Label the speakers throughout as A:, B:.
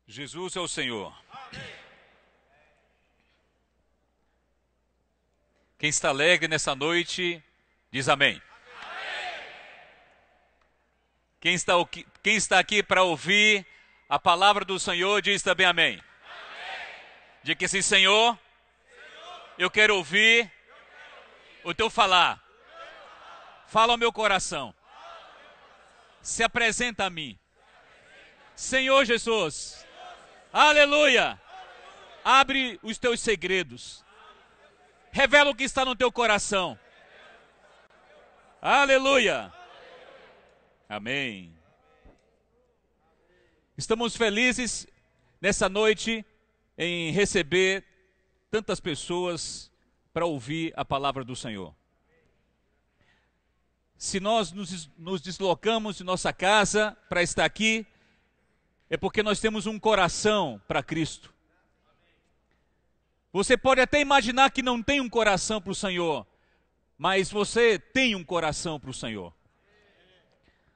A: Jesus é o Senhor. Quem está alegre nessa noite, diz amém. Quem está aqui para ouvir a palavra do Senhor, diz também amém. Diga que sim, Senhor, eu quero ouvir o teu falar. Fala ao meu coração. Se apresenta a mim. Senhor Jesus, aleluia, abre os teus segredos. Revela o que está no teu coração. Aleluia. Amém. Estamos felizes nessa noite em receber tantas pessoas para ouvir a palavra do Senhor. Se nós nos deslocamos de nossa casa para estar aqui, é porque nós temos um coração para Cristo. Você pode até imaginar que não tem um coração para o Senhor, mas você tem um coração para o Senhor.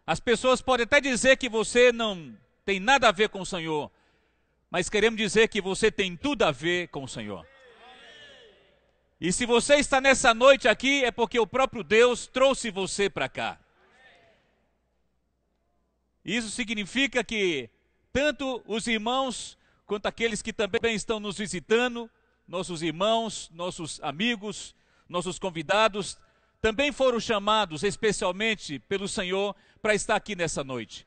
A: As pessoas podem até dizer que você não tem nada a ver com o Senhor, mas queremos dizer que você tem tudo a ver com o Senhor. E se você está nessa noite aqui, é porque o próprio Deus trouxe você para cá. Isso significa que tanto os irmãos, quanto aqueles que também estão nos visitando, nossos irmãos, nossos amigos, nossos convidados, também foram chamados especialmente pelo Senhor para estar aqui nessa noite.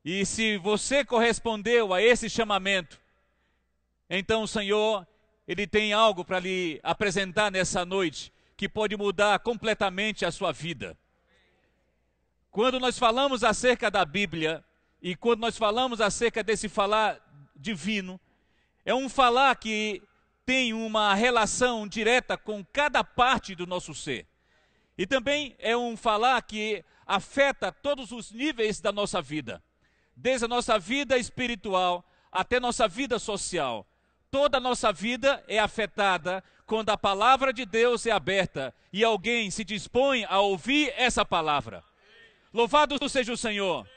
A: E se você correspondeu a esse chamamento, então o Senhor, Ele tem algo para lhe apresentar nessa noite, que pode mudar completamente a sua vida. Quando nós falamos acerca da Bíblia, e quando nós falamos acerca desse falar divino, é um falar que tem uma relação direta com cada parte do nosso ser. E também é um falar que afeta todos os níveis da nossa vida. Desde a nossa vida espiritual até nossa vida social. Toda a nossa vida é afetada quando a palavra de Deus é aberta e alguém se dispõe a ouvir essa palavra. Louvado seja o Senhor.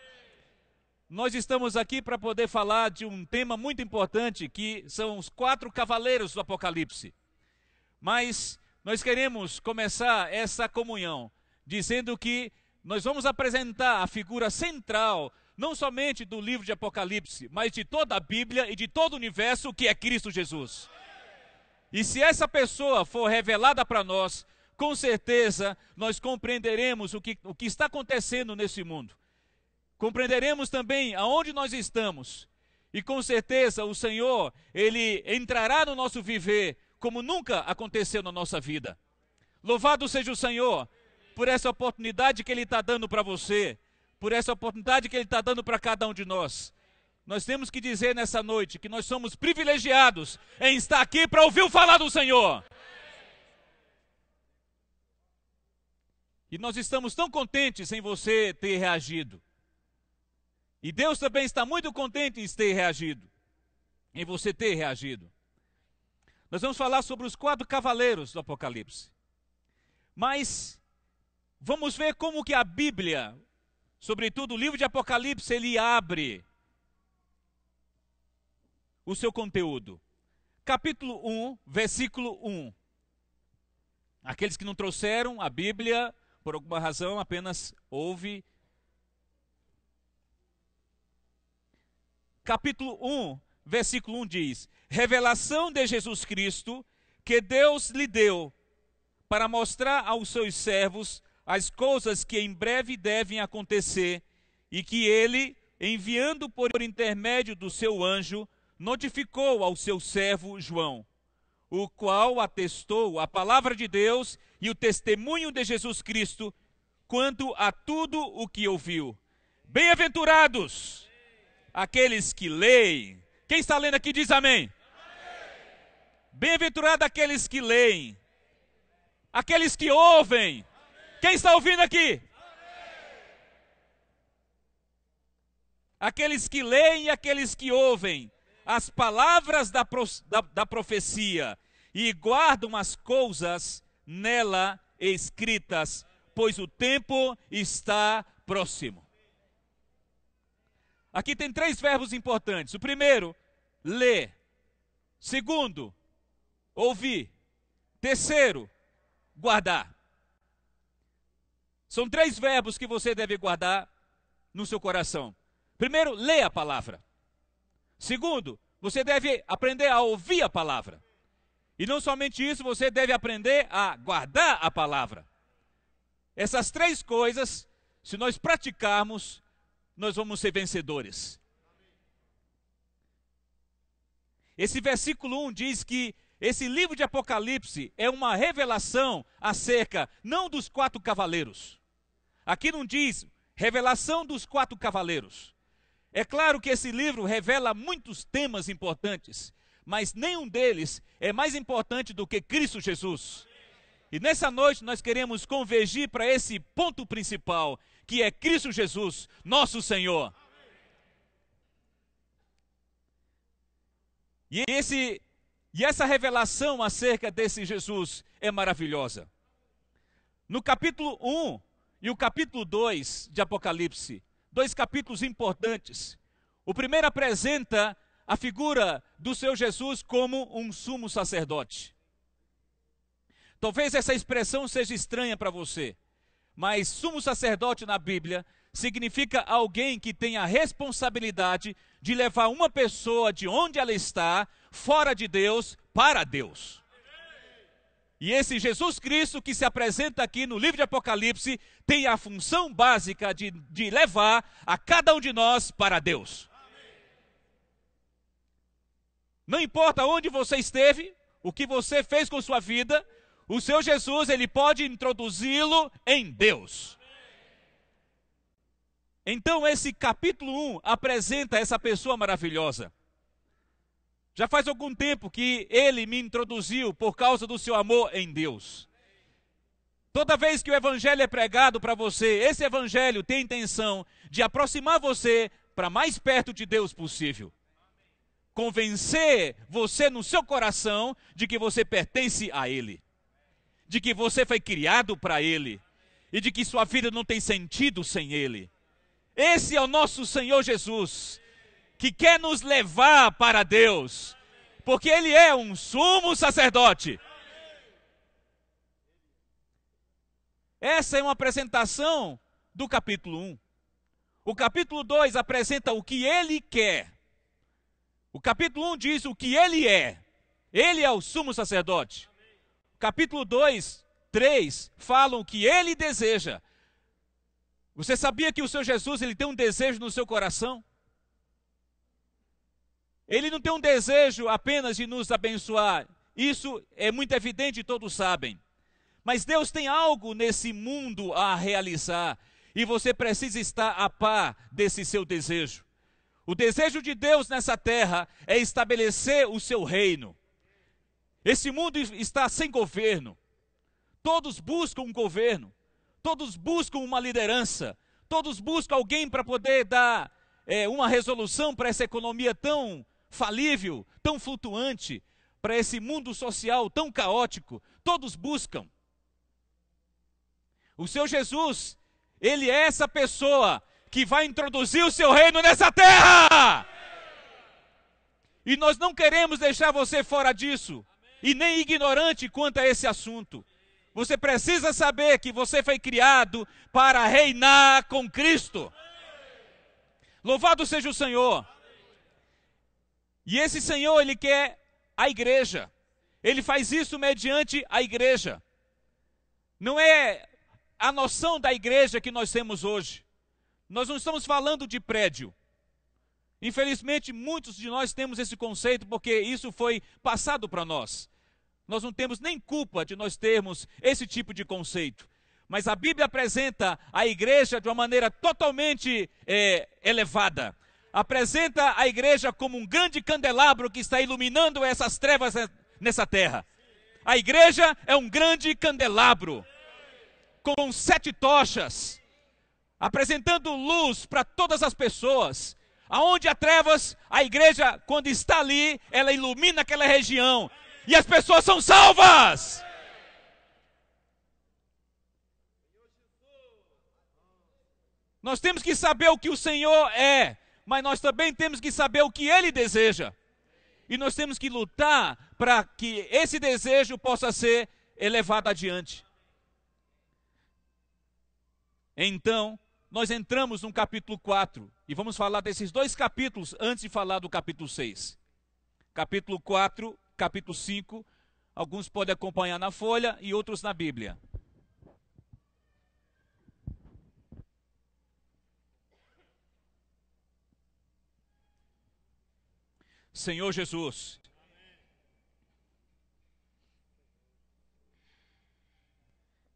A: Nós estamos aqui para poder falar de um tema muito importante, que são os 4 cavaleiros do Apocalipse. Mas nós queremos começar essa comunhão dizendo que nós vamos apresentar a figura central, não somente do livro de Apocalipse, mas de toda a Bíblia e de todo o universo, que é Cristo Jesus. E se essa pessoa for revelada para nós, com certeza nós compreenderemos o que está acontecendo nesse mundo. Compreenderemos também aonde nós estamos. E com certeza o Senhor, Ele entrará no nosso viver como nunca aconteceu na nossa vida. Louvado seja o Senhor por essa oportunidade que Ele está dando para você, por essa oportunidade que Ele está dando para cada um de nós. Nós temos que dizer nessa noite que nós somos privilegiados em estar aqui para ouvir o falar do Senhor. E nós estamos tão contentes em você ter reagido. E Deus também está muito contente em ter reagido, em você ter reagido. Nós vamos falar sobre os 4 cavaleiros do Apocalipse. Mas vamos ver como que a Bíblia, sobretudo o livro de Apocalipse, ele abre o seu conteúdo. Capítulo 1, versículo 1. Aqueles que não trouxeram a Bíblia, por alguma razão, apenas ouve. Capítulo 1, versículo 1 diz: revelação de Jesus Cristo, que Deus lhe deu, para mostrar aos seus servos as coisas que em breve devem acontecer, e que ele, enviando por intermédio do seu anjo, notificou ao seu servo João, o qual atestou a palavra de Deus e o testemunho de Jesus Cristo, quanto a tudo o que ouviu. Bem-aventurados aqueles que leem. Quem está lendo aqui diz amém. Bem-aventurado aqueles que leem, aqueles que ouvem. Quem está ouvindo aqui? Aqueles que leem e aqueles que ouvem as palavras da profecia e guardam as coisas nela escritas, pois o tempo está próximo. Aqui tem 3 verbos importantes. O primeiro, ler. Segundo, ouvir. Terceiro, guardar. São 3 verbos que você deve guardar no seu coração. Primeiro, lê a palavra. Segundo, você deve aprender a ouvir a palavra. E não somente isso, você deve aprender a guardar a palavra. Essas 3 coisas, se nós praticarmos, nós vamos ser vencedores. Esse versículo 1 diz que esse livro de Apocalipse é uma revelação acerca, não dos 4 cavaleiros. Aqui não diz revelação dos 4 cavaleiros. É claro que esse livro revela muitos temas importantes, mas nenhum deles é mais importante do que Cristo Jesus. E nessa noite nós queremos convergir para esse ponto principal, que é Cristo Jesus, nosso Senhor. E essa revelação acerca desse Jesus é maravilhosa. No capítulo 1 e o capítulo 2 de Apocalipse, 2 capítulos importantes. O primeiro apresenta a figura do seu Jesus como um sumo sacerdote. Talvez essa expressão seja estranha para você, mas sumo sacerdote na Bíblia significa alguém que tem a responsabilidade de levar uma pessoa de onde ela está, fora de Deus, para Deus. E esse Jesus Cristo que se apresenta aqui no livro de Apocalipse tem a função básica de levar a cada um de nós para Deus. Não importa onde você esteve, o que você fez com sua vida, o seu Jesus, ele pode introduzi-lo em Deus. Então esse capítulo 1 apresenta essa pessoa maravilhosa. Já faz algum tempo que ele me introduziu por causa do seu amor em Deus. Toda vez que o evangelho é pregado para você, esse evangelho tem a intenção de aproximar você para mais perto de Deus possível. Convencer você no seu coração de que você pertence a Ele. De que você foi criado para Ele. E de que sua vida não tem sentido sem Ele. Esse é o nosso Senhor Jesus, que quer nos levar para Deus, porque Ele é um sumo sacerdote. Essa é uma apresentação do capítulo 1. O capítulo 2 apresenta o que Ele quer. O capítulo 1 diz o que Ele é. Ele é o sumo sacerdote. O capítulo 2, 3 falam o que Ele deseja. Você sabia que o seu Jesus, ele tem um desejo no seu coração? Ele não tem um desejo apenas de nos abençoar. Isso é muito evidente e todos sabem. Mas Deus tem algo nesse mundo a realizar. E você precisa estar a par desse seu desejo. O desejo de Deus nessa terra é estabelecer o seu reino. Esse mundo está sem governo. Todos buscam um governo. Todos buscam uma liderança. Todos buscam alguém para poder dar uma resolução para essa economia tão falível, tão flutuante, para esse mundo social tão caótico. Todos buscam. O seu Jesus, ele é essa pessoa que vai introduzir o seu reino nessa terra. E nós não queremos deixar você fora disso, e nem ignorante quanto a esse assunto. Você precisa saber que você foi criado para reinar com Cristo. Louvado seja o Senhor. E esse Senhor, ele quer a igreja. Ele faz isso mediante a igreja. Não é a noção da igreja que nós temos hoje. Nós não estamos falando de prédio. Infelizmente, muitos de nós temos esse conceito porque isso foi passado para nós. Nós não temos nem culpa de nós termos esse tipo de conceito. Mas a Bíblia apresenta a igreja de uma maneira totalmente elevada. Apresenta a igreja como um grande candelabro que está iluminando essas trevas nessa terra. A igreja é um grande candelabro com 7 tochas, apresentando luz para todas as pessoas. Aonde há trevas, a igreja, quando está ali, ela ilumina aquela região. E as pessoas são salvas. Nós temos que saber o que o Senhor é. mas nós também temos que saber o que Ele deseja. E nós temos que lutar para que esse desejo possa ser elevado adiante. Então, nós entramos no capítulo 4 e vamos falar desses dois capítulos antes de falar do capítulo 6. Capítulo 4, capítulo 5, alguns podem acompanhar na folha e outros na Bíblia. Senhor Jesus,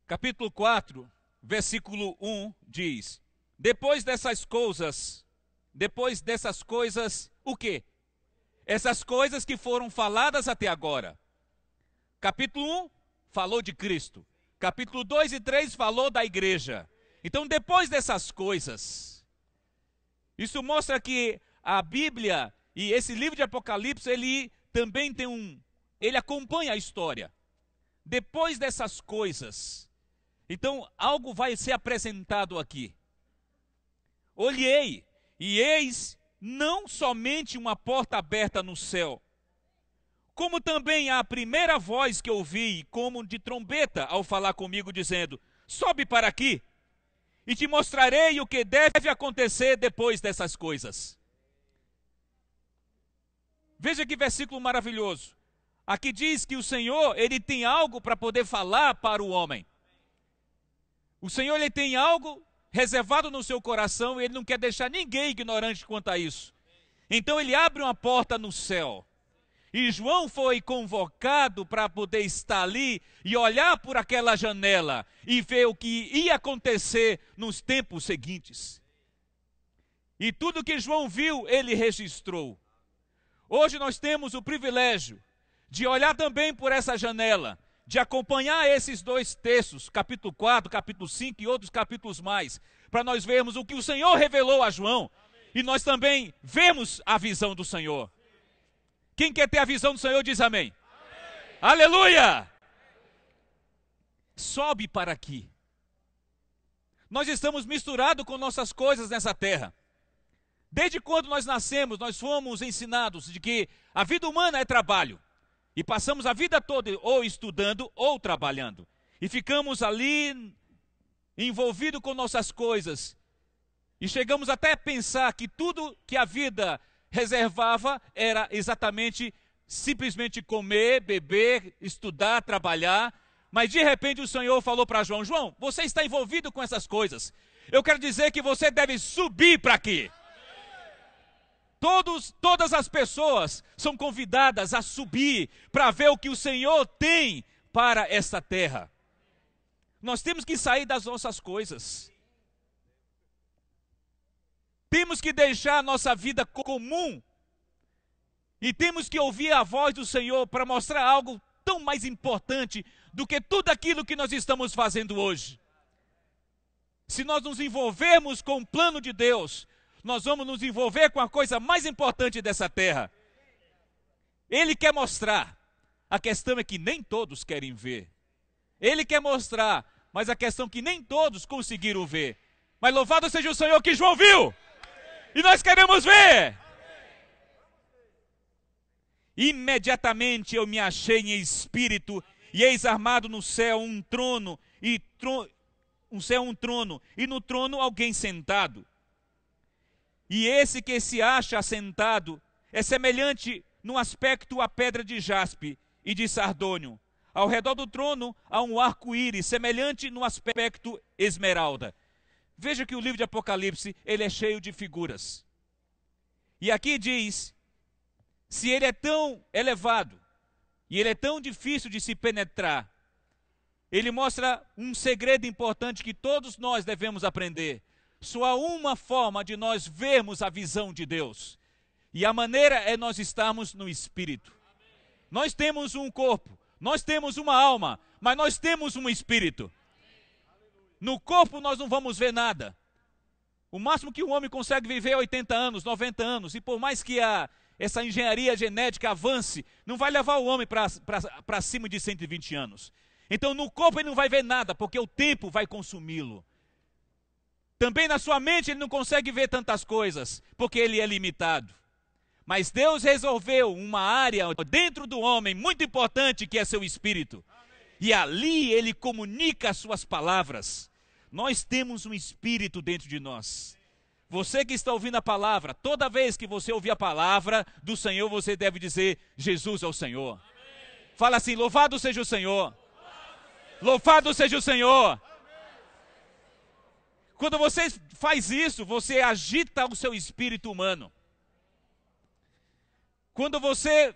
A: capítulo 4, versículo 1 diz: depois dessas coisas, o quê? Essas coisas que foram faladas até agora. Capítulo 1 falou de Cristo. Capítulo 2 e 3 falou da igreja. Então, depois dessas coisas, isso mostra que a Bíblia e esse livro de Apocalipse, ele também ele acompanha a história. Depois dessas coisas, então algo vai ser apresentado aqui. Olhei, e eis não somente uma porta aberta no céu, como também a primeira voz que ouvi, como de trombeta, ao falar comigo, dizendo: sobe para aqui, e te mostrarei o que deve acontecer depois dessas coisas. Veja que versículo maravilhoso. Aqui diz que o Senhor, ele tem algo para poder falar para o homem. O Senhor, ele tem algo reservado no seu coração e ele não quer deixar ninguém ignorante quanto a isso. Então ele abre uma porta no céu. E João foi convocado para poder estar ali e olhar por aquela janela e ver o que ia acontecer nos tempos seguintes. E tudo que João viu, ele registrou. Hoje nós temos o privilégio de olhar também por essa janela, de acompanhar esses dois textos, capítulo 4, capítulo 5 e outros capítulos mais, para nós vermos o que o Senhor revelou a João, e nós também vemos a visão do Senhor. Quem quer ter a visão do Senhor diz amém. Amém. Aleluia! Sobe para aqui. Nós estamos misturados com nossas coisas nessa terra. Desde quando nós nascemos, nós fomos ensinados de que a vida humana é trabalho. E passamos a vida toda ou estudando ou trabalhando. E ficamos ali envolvidos com nossas coisas. E chegamos até a pensar que tudo que a vida reservava era exatamente, simplesmente comer, beber, estudar, trabalhar. Mas de repente o Senhor falou para João: João, você está envolvido com essas coisas. Eu quero dizer que você deve subir para aqui. Todas as pessoas são convidadas a subir para ver o que o Senhor tem para esta terra. Nós temos que sair das nossas coisas. Temos que deixar a nossa vida comum. E temos que ouvir a voz do Senhor para mostrar algo tão mais importante do que tudo aquilo que nós estamos fazendo hoje. Se nós nos envolvermos com o plano de Deus, nós vamos nos envolver com a coisa mais importante dessa terra. Ele quer mostrar. A questão é que nem todos querem ver. Ele quer mostrar, mas a questão é que nem todos conseguiram ver. Mas louvado seja o Senhor que João viu. E nós queremos ver. Imediatamente eu me achei em espírito, e eis armado no céu um trono, e no trono alguém sentado. E esse que se acha assentado é semelhante no aspecto à pedra de jaspe e de sardônio. Ao redor do trono há um arco-íris, semelhante no aspecto esmeralda. Veja que o livro de Apocalipse, ele é cheio de figuras. E aqui diz, se ele é tão elevado, e ele é tão difícil de se penetrar, ele mostra um segredo importante que todos nós devemos aprender. Só há uma forma de nós vermos a visão de Deus. E a maneira é nós estarmos no Espírito. Nós temos um corpo, nós temos uma alma, mas nós temos um Espírito. No corpo nós não vamos ver nada. O máximo que o homem consegue viver é 80 anos, 90 anos. E por mais que essa engenharia genética avance, não vai levar o homem para cima de 120 anos. Então no corpo ele não vai ver nada, porque o tempo vai consumi-lo. Também na sua mente ele não consegue ver tantas coisas, porque ele é limitado. Mas Deus resolveu uma área dentro do homem muito importante, que é seu espírito. E ali ele comunica as suas palavras. Nós temos um espírito dentro de nós. Você que está ouvindo a palavra, toda vez que você ouvir a palavra do Senhor, você deve dizer: Jesus é o Senhor. Amém. Fala assim: louvado seja o Senhor. Louvado seja o Senhor. Quando você faz isso, você agita o seu espírito humano. Quando você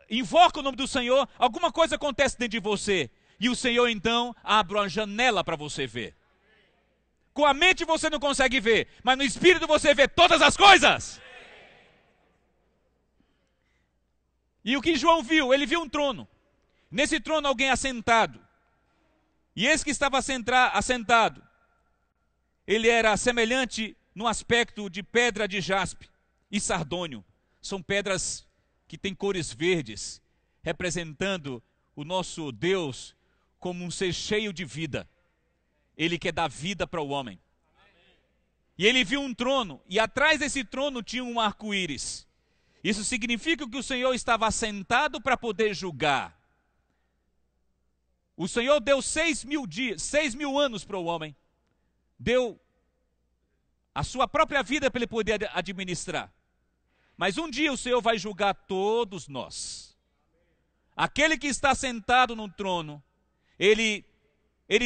A: invoca o nome do Senhor, alguma coisa acontece dentro de você. E o Senhor então abre uma janela para você ver. Com a mente você não consegue ver, mas no espírito você vê todas as coisas. E o que João viu? Ele viu um trono. Nesse trono alguém assentado. E esse que estava assentado, ele era semelhante no aspecto de pedra de jaspe e sardônio. São pedras que têm cores verdes, representando o nosso Deus como um ser cheio de vida. Ele quer dar vida para o homem. E ele viu um trono, e atrás desse trono tinha um arco-íris. Isso significa que o Senhor estava assentado para poder julgar. O Senhor deu 6.000 anos para o homem. Deu a sua própria vida para ele poder administrar. Mas um dia o Senhor vai julgar todos nós. Aquele que está sentado no trono, ele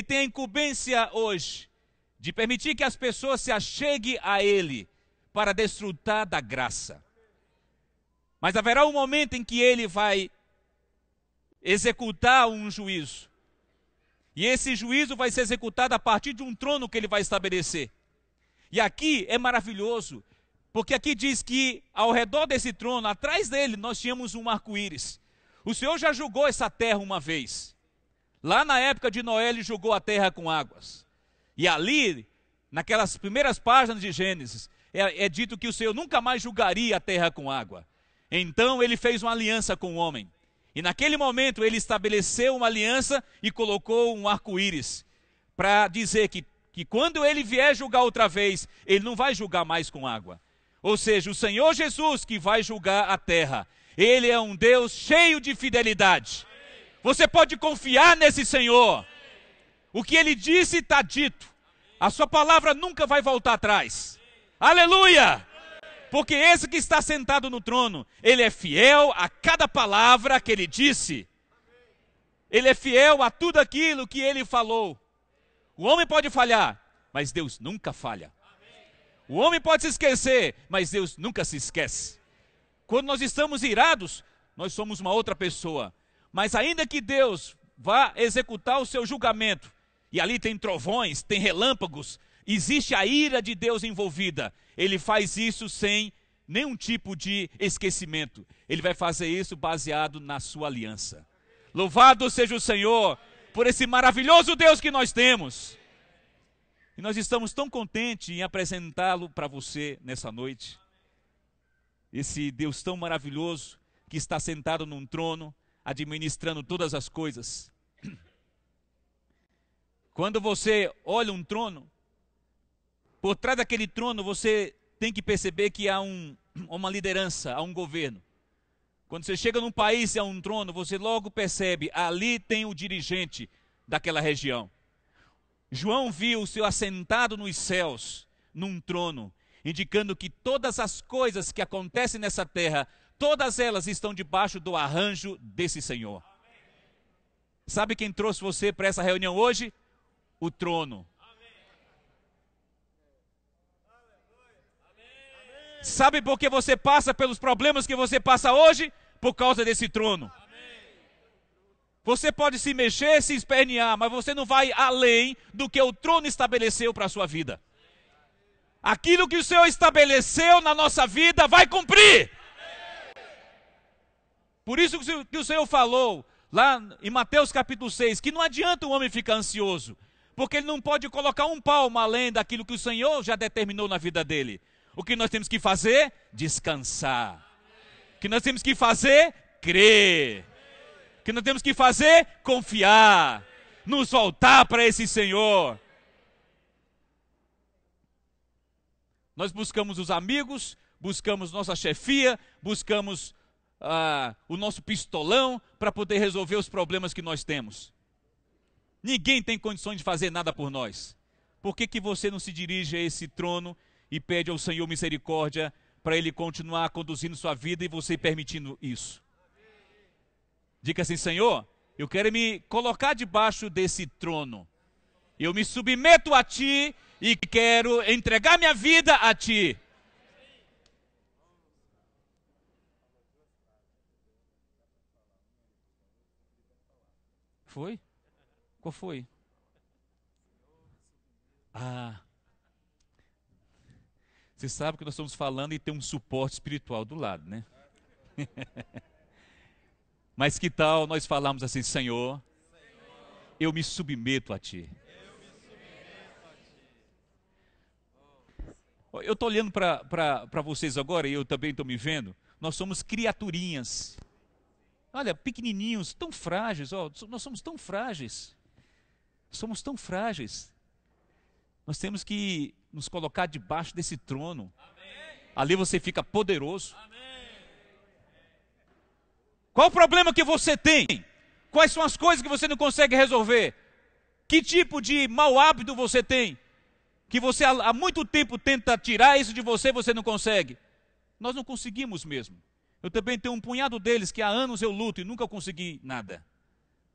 A: tem a incumbência hoje de permitir que as pessoas se acheguem a ele para desfrutar da graça. Mas haverá um momento em que ele vai executar um juízo. E esse juízo vai ser executado a partir de um trono que ele vai estabelecer. E aqui é maravilhoso, porque aqui diz que ao redor desse trono, atrás dele, nós tínhamos um arco-íris. O Senhor já julgou essa terra uma vez. Lá na época de Noé, ele julgou a terra com águas. E ali, naquelas primeiras páginas de Gênesis, é dito que o Senhor nunca mais julgaria a terra com água. Então ele fez uma aliança com o homem. E naquele momento ele estabeleceu uma aliança e colocou um arco-íris, para dizer que quando ele vier julgar outra vez, ele não vai julgar mais com água. Ou seja, o Senhor Jesus que vai julgar a terra. Ele é um Deus cheio de fidelidade. Você pode confiar nesse Senhor. O que ele disse está dito. A sua palavra nunca vai voltar atrás. Aleluia! Porque esse que está sentado no trono, ele é fiel a cada palavra que ele disse. Ele é fiel a tudo aquilo que ele falou. O homem pode falhar, mas Deus nunca falha. O homem pode se esquecer, mas Deus nunca se esquece. Quando nós estamos irados, nós somos uma outra pessoa. Mas ainda que Deus vá executar o seu julgamento, e ali tem trovões, tem relâmpagos, existe a ira de Deus envolvida. Ele faz isso sem nenhum tipo de esquecimento. Ele vai fazer isso baseado na sua aliança. Louvado seja o Senhor por esse maravilhoso Deus que nós temos. E nós estamos tão contentes em apresentá-lo para você nessa noite. Esse Deus tão maravilhoso que está sentado num trono, administrando todas as coisas. Quando você olha um trono, por trás daquele trono você tem que perceber que há uma liderança, há um governo. Quando você chega num país e há um trono, você logo percebe, ali tem o dirigente daquela região. João viu o Senhor assentado nos céus, num trono, indicando que todas as coisas que acontecem nessa terra, todas elas estão debaixo do arranjo desse Senhor. Sabe quem trouxe você para essa reunião hoje? O trono. Sabe por que você passa pelos problemas que você passa hoje? Por causa desse trono. Você pode se mexer, se espernear, mas você não vai além do que o trono estabeleceu para a sua vida. Aquilo que o Senhor estabeleceu na nossa vida vai cumprir. Por isso que o Senhor falou lá em Mateus capítulo 6, que não adianta o homem ficar ansioso, porque ele não pode colocar um palmo além daquilo que o Senhor já determinou na vida dele. O que nós temos que fazer? Descansar. O que nós temos que fazer? Crer. O que nós temos que fazer? Confiar. Nos voltar para esse Senhor. Nós buscamos os amigos, buscamos nossa chefia, buscamos o nosso pistolão para poder resolver os problemas que nós temos. Ninguém tem condições de fazer nada por nós. Por que você não se dirige a esse trono e pede ao Senhor misericórdia para Ele continuar conduzindo sua vida e você permitindo isso? Diga assim: Senhor, eu quero me colocar debaixo desse trono. Eu me submeto a Ti e quero entregar minha vida a Ti. Foi? Qual foi? Você sabe que nós estamos falando e tem um suporte espiritual do lado, né? Mas que tal nós falarmos assim: Senhor, eu me submeto a Ti. Eu estou olhando para vocês agora, e eu também estou me vendo. Nós somos criaturinhas. Olha, pequenininhos, tão frágeis. Nós somos tão frágeis. Somos tão frágeis. Nós temos que nos colocar debaixo desse trono. Ali você fica poderoso. Qual o problema que você tem? Quais são as coisas que você não consegue resolver? Que tipo de mau hábito você tem? Que você há muito tempo tenta tirar isso de você, você não consegue. Nós não conseguimos mesmo. Eu também tenho um punhado deles que há anos eu luto e nunca consegui nada.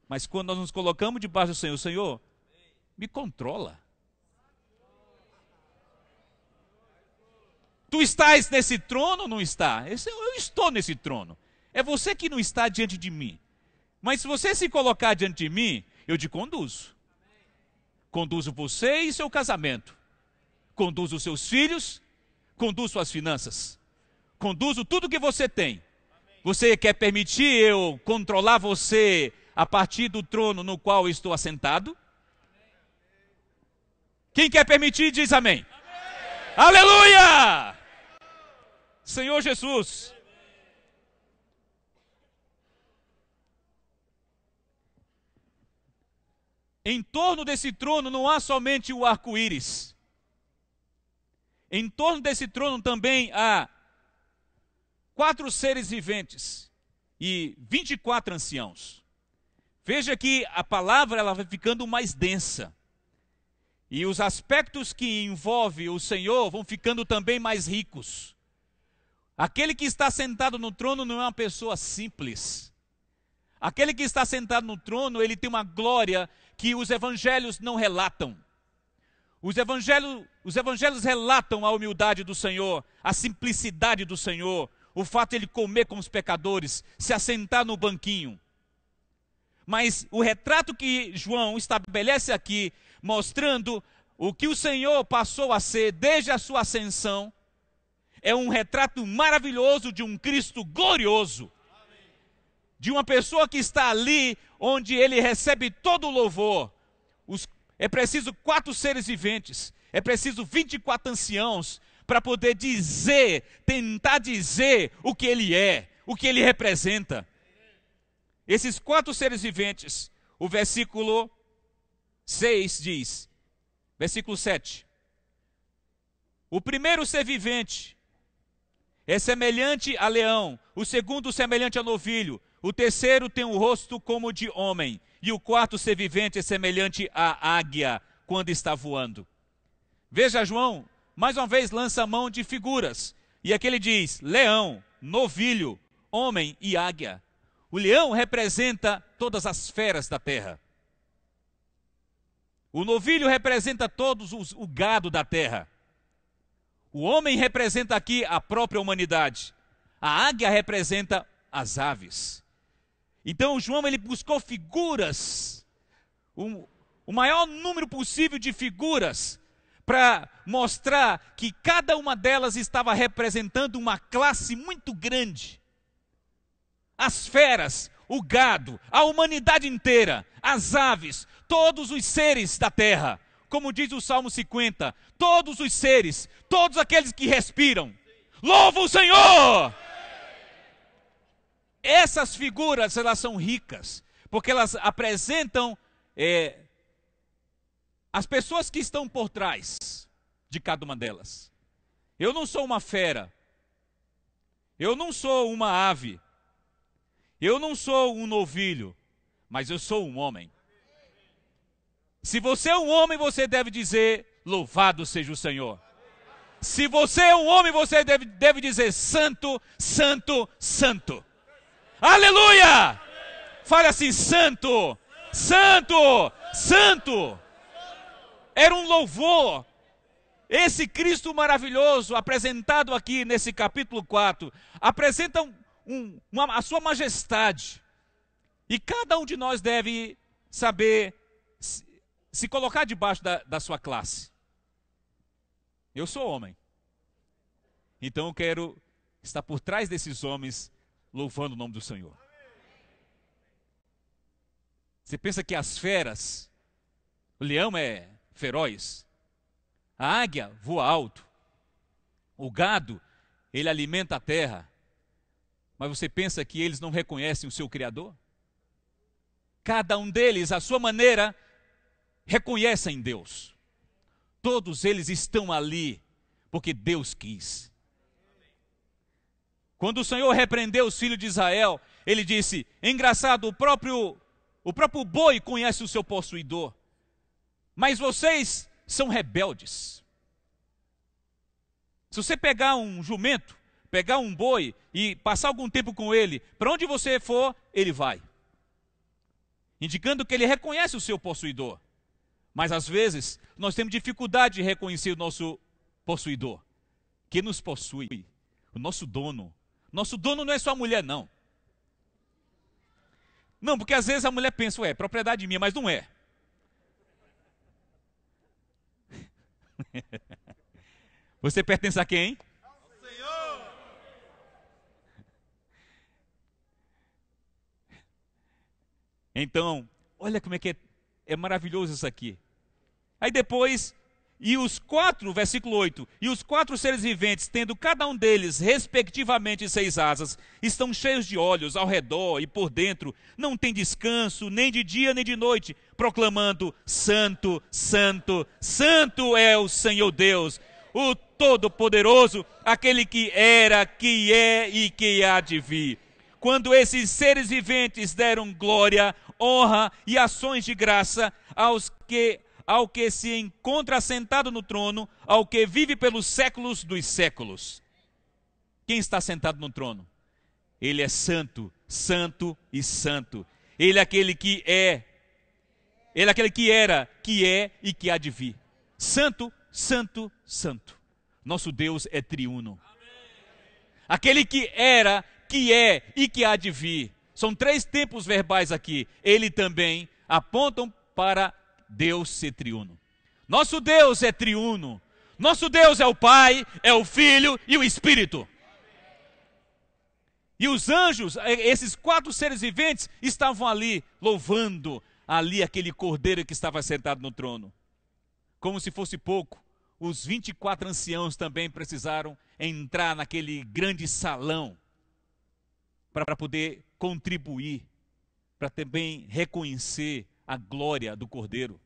A: Mas quando nós nos colocamos debaixo do Senhor, Senhor, me controla. Tu estás nesse trono ou não está? Eu estou nesse trono. É você que não está diante de mim. Mas se você se colocar diante de mim, eu te conduzo. Conduzo você e seu casamento. Conduzo os seus filhos, conduzo suas finanças. Conduzo tudo que você tem. Você quer permitir eu controlar você a partir do trono no qual eu estou assentado? Quem quer permitir, diz amém. Aleluia! Senhor Jesus. Em torno desse trono não há somente o arco-íris. Em torno desse trono também há 4 seres viventes e 24 anciãos. Veja que a palavra ela vai ficando mais densa. E os aspectos que envolvem o Senhor vão ficando também mais ricos. Aquele que está sentado no trono não é uma pessoa simples. Aquele que está sentado no trono, ele tem uma glória que os evangelhos não relatam. Os evangelhos relatam a humildade do Senhor, a simplicidade do Senhor, o fato de ele comer com os pecadores, se assentar no banquinho. Mas o retrato que João estabelece aqui, mostrando o que o Senhor passou a ser desde a sua ascensão, é um retrato maravilhoso de um Cristo glorioso. De uma pessoa que está ali, onde ele recebe todo o louvor. É preciso 4 seres viventes, é preciso 24 anciãos, para poder dizer, tentar dizer o que ele é, o que ele representa. Esses 4 seres viventes, o versículo 6 diz, versículo 7. O primeiro ser vivente é semelhante a leão, o segundo semelhante a novilho, o terceiro tem um rosto como de homem, e o quarto ser vivente é semelhante à águia quando está voando. Veja, João, mais uma vez lança a mão de figuras, e aqui ele diz, leão, novilho, homem e águia. O leão representa todas as feras da terra. O novilho representa todos o gado da terra. O homem representa aqui a própria humanidade. A águia representa as aves. Então João ele buscou figuras, o maior número possível de figuras, para mostrar que cada uma delas estava representando uma classe muito grande. As feras, o gado, a humanidade inteira, as aves, todos os seres da terra. Como diz o Salmo 50, todos os seres, todos aqueles que respiram, louva o Senhor! Essas figuras, elas são ricas, porque elas apresentam as pessoas que estão por trás de cada uma delas. Eu não sou uma fera. Eu não sou uma ave. Eu não sou um novilho. Mas eu sou um homem. Se você é um homem, você deve dizer: louvado seja o Senhor. Se você é um homem, você deve dizer: santo, santo, santo. Aleluia! Fale assim: santo, santo, santo. Era um louvor. Esse Cristo maravilhoso, apresentado aqui nesse capítulo 4, apresenta a sua majestade. E cada um de nós deve saber se colocar debaixo da sua classe. Eu sou homem. Então eu quero estar por trás desses homens, louvando o nome do Senhor. Você pensa que as feras, o leão é feroz, a águia voa alto, o gado, ele alimenta a terra, mas você pensa que eles não reconhecem o seu Criador? Cada um deles, à sua maneira, reconhecem Deus. Todos eles estão ali porque Deus quis. Quando o Senhor repreendeu os filhos de Israel, ele disse: engraçado, o próprio boi conhece o seu possuidor, mas vocês são rebeldes. Se você pegar um jumento, pegar um boi e passar algum tempo com ele, para onde você for, ele vai, indicando que ele reconhece o seu possuidor. Mas às vezes nós temos dificuldade de reconhecer o nosso possuidor, que nos possui, o nosso dono. Nosso dono não é só a mulher, não. Não, porque às vezes a mulher pensa: ué, propriedade minha, mas não é. Você pertence a quem? Ao Senhor. Então, olha como é que é maravilhoso isso aqui. Aí depois, versículo 8, e os 4 seres viventes, tendo cada um deles, respectivamente 6 asas, estão cheios de olhos ao redor e por dentro, não tem descanso, nem de dia nem de noite, proclamando: santo, santo, santo é o Senhor Deus, o Todo-Poderoso, aquele que era, que é e que há de vir. Quando esses seres viventes deram glória, honra e ações de graça ao que se encontra sentado no trono, ao que vive pelos séculos dos séculos. Quem está sentado no trono? Ele é santo, santo e santo. Ele é aquele que é. Ele é aquele que era, que é e que há de vir. Santo, santo, santo. Nosso Deus é triuno. Aquele que era, que é e que há de vir. São 3 tempos verbais aqui. Ele também apontam para Deus ser triuno. Nosso Deus é triuno. Nosso Deus é o Pai, é o Filho e o Espírito. E os anjos, esses 4 seres viventes, estavam ali, louvando ali aquele cordeiro que estava sentado no trono. Como se fosse pouco, os 24 anciãos também precisaram entrar naquele grande salão para poder contribuir, para também reconhecer a glória do Cordeiro.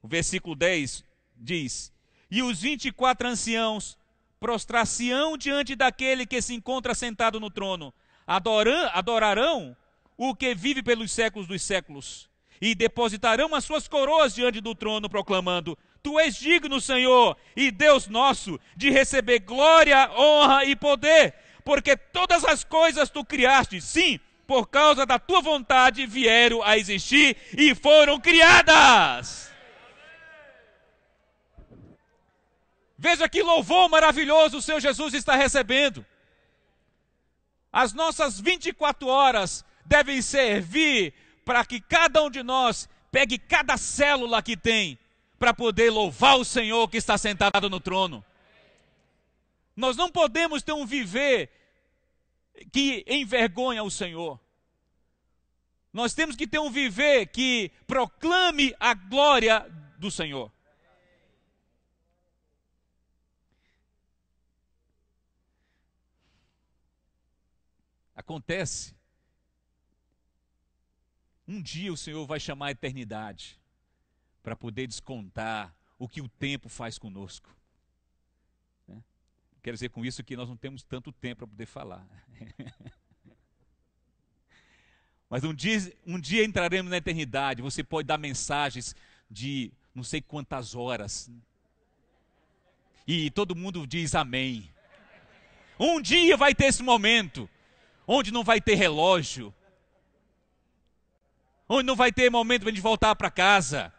A: O versículo 10 diz: e os 24 anciãos prostrar-se-ão diante daquele que se encontra sentado no trono, adorarão o que vive pelos séculos dos séculos, e depositarão as suas coroas diante do trono, proclamando: tu és digno, Senhor, e Deus nosso, de receber glória, honra e poder, porque todas as coisas tu criaste, sim, por causa da tua vontade vieram a existir e foram criadas. Veja que louvor maravilhoso o Senhor Jesus está recebendo. As nossas 24 horas devem servir para que cada um de nós pegue cada célula que tem para poder louvar o Senhor que está sentado no trono. Nós não podemos ter um viver que envergonha o Senhor. Nós temos que ter um viver que proclame a glória do Senhor. Acontece, um dia o Senhor vai chamar a eternidade para poder descontar o que o tempo faz conosco. Quero dizer com isso que nós não temos tanto tempo para poder falar. Mas um dia entraremos na eternidade. Você pode dar mensagens de não sei quantas horas. E todo mundo diz amém. Um dia vai ter esse momento, onde não vai ter relógio. Onde não vai ter momento para a gente voltar para casa.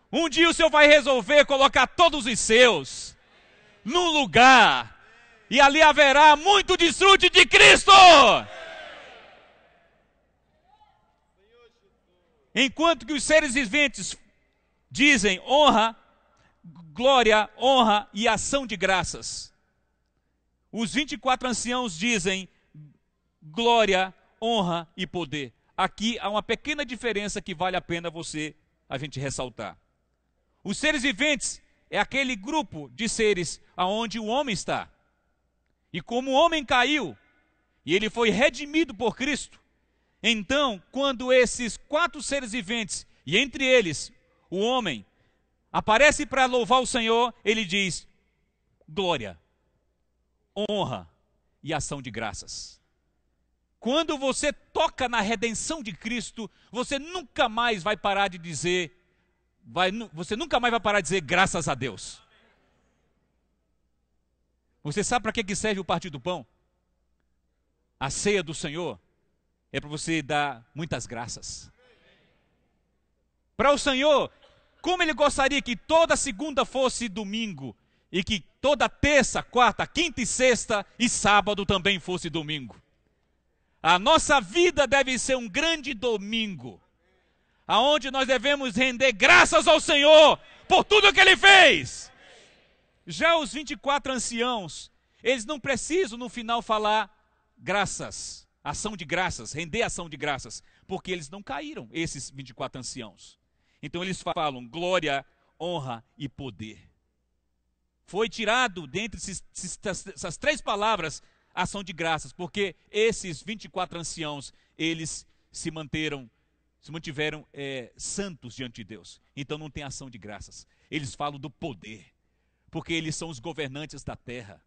A: Um dia o Senhor vai resolver colocar todos os seus num lugar. E ali haverá muito desfrute de Cristo. Enquanto que os seres viventes dizem honra, glória, honra e ação de graças. Os 24 anciãos dizem glória, honra e poder. Aqui há uma pequena diferença que vale a pena a gente ressaltar. Os seres viventes é aquele grupo de seres aonde o homem está. E como o homem caiu e ele foi redimido por Cristo, então, quando esses 4 seres viventes, e entre eles o homem, aparece para louvar o Senhor, ele diz glória, honra e ação de graças. Quando você toca na redenção de Cristo, você nunca mais vai parar de dizer, você nunca mais vai parar de dizer graças a Deus. Você sabe para que serve o partir do pão? A ceia do Senhor é para você dar muitas graças. Para o Senhor, como Ele gostaria que toda segunda fosse domingo, e que toda terça, quarta, quinta e sexta e sábado também fosse domingo. A nossa vida deve ser um grande domingo, aonde nós devemos render graças ao Senhor por tudo que Ele fez. Já os 24 anciãos, eles não precisam no final falar graças, ação de graças, render ação de graças, porque eles não caíram, esses 24 anciãos. Então eles falam glória, honra e poder. Foi tirado dentre essas 3 palavras ação de graças, porque esses 24 anciãos, eles se mantiveram santos diante de Deus. Então não tem ação de graças. Eles falam do poder, porque eles são os governantes da terra,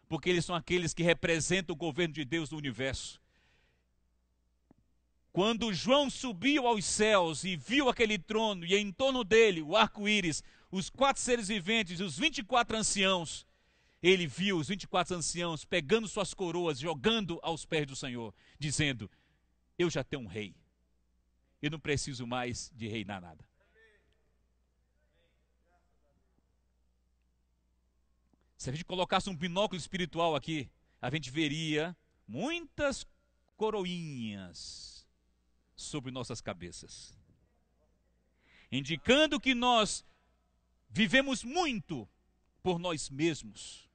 A: porque eles são aqueles que representam o governo de Deus no universo. Quando João subiu aos céus e viu aquele trono, e em torno dele o arco-íris, os 4 seres viventes, os 24 anciãos, ele viu os 24 anciãos pegando suas coroas, jogando aos pés do Senhor, dizendo: eu já tenho um rei, eu não preciso mais de reinar nada. Se a gente colocasse um binóculo espiritual aqui, a gente veria muitas coroinhas sobre nossas cabeças, indicando que nós vivemos muito por nós mesmos,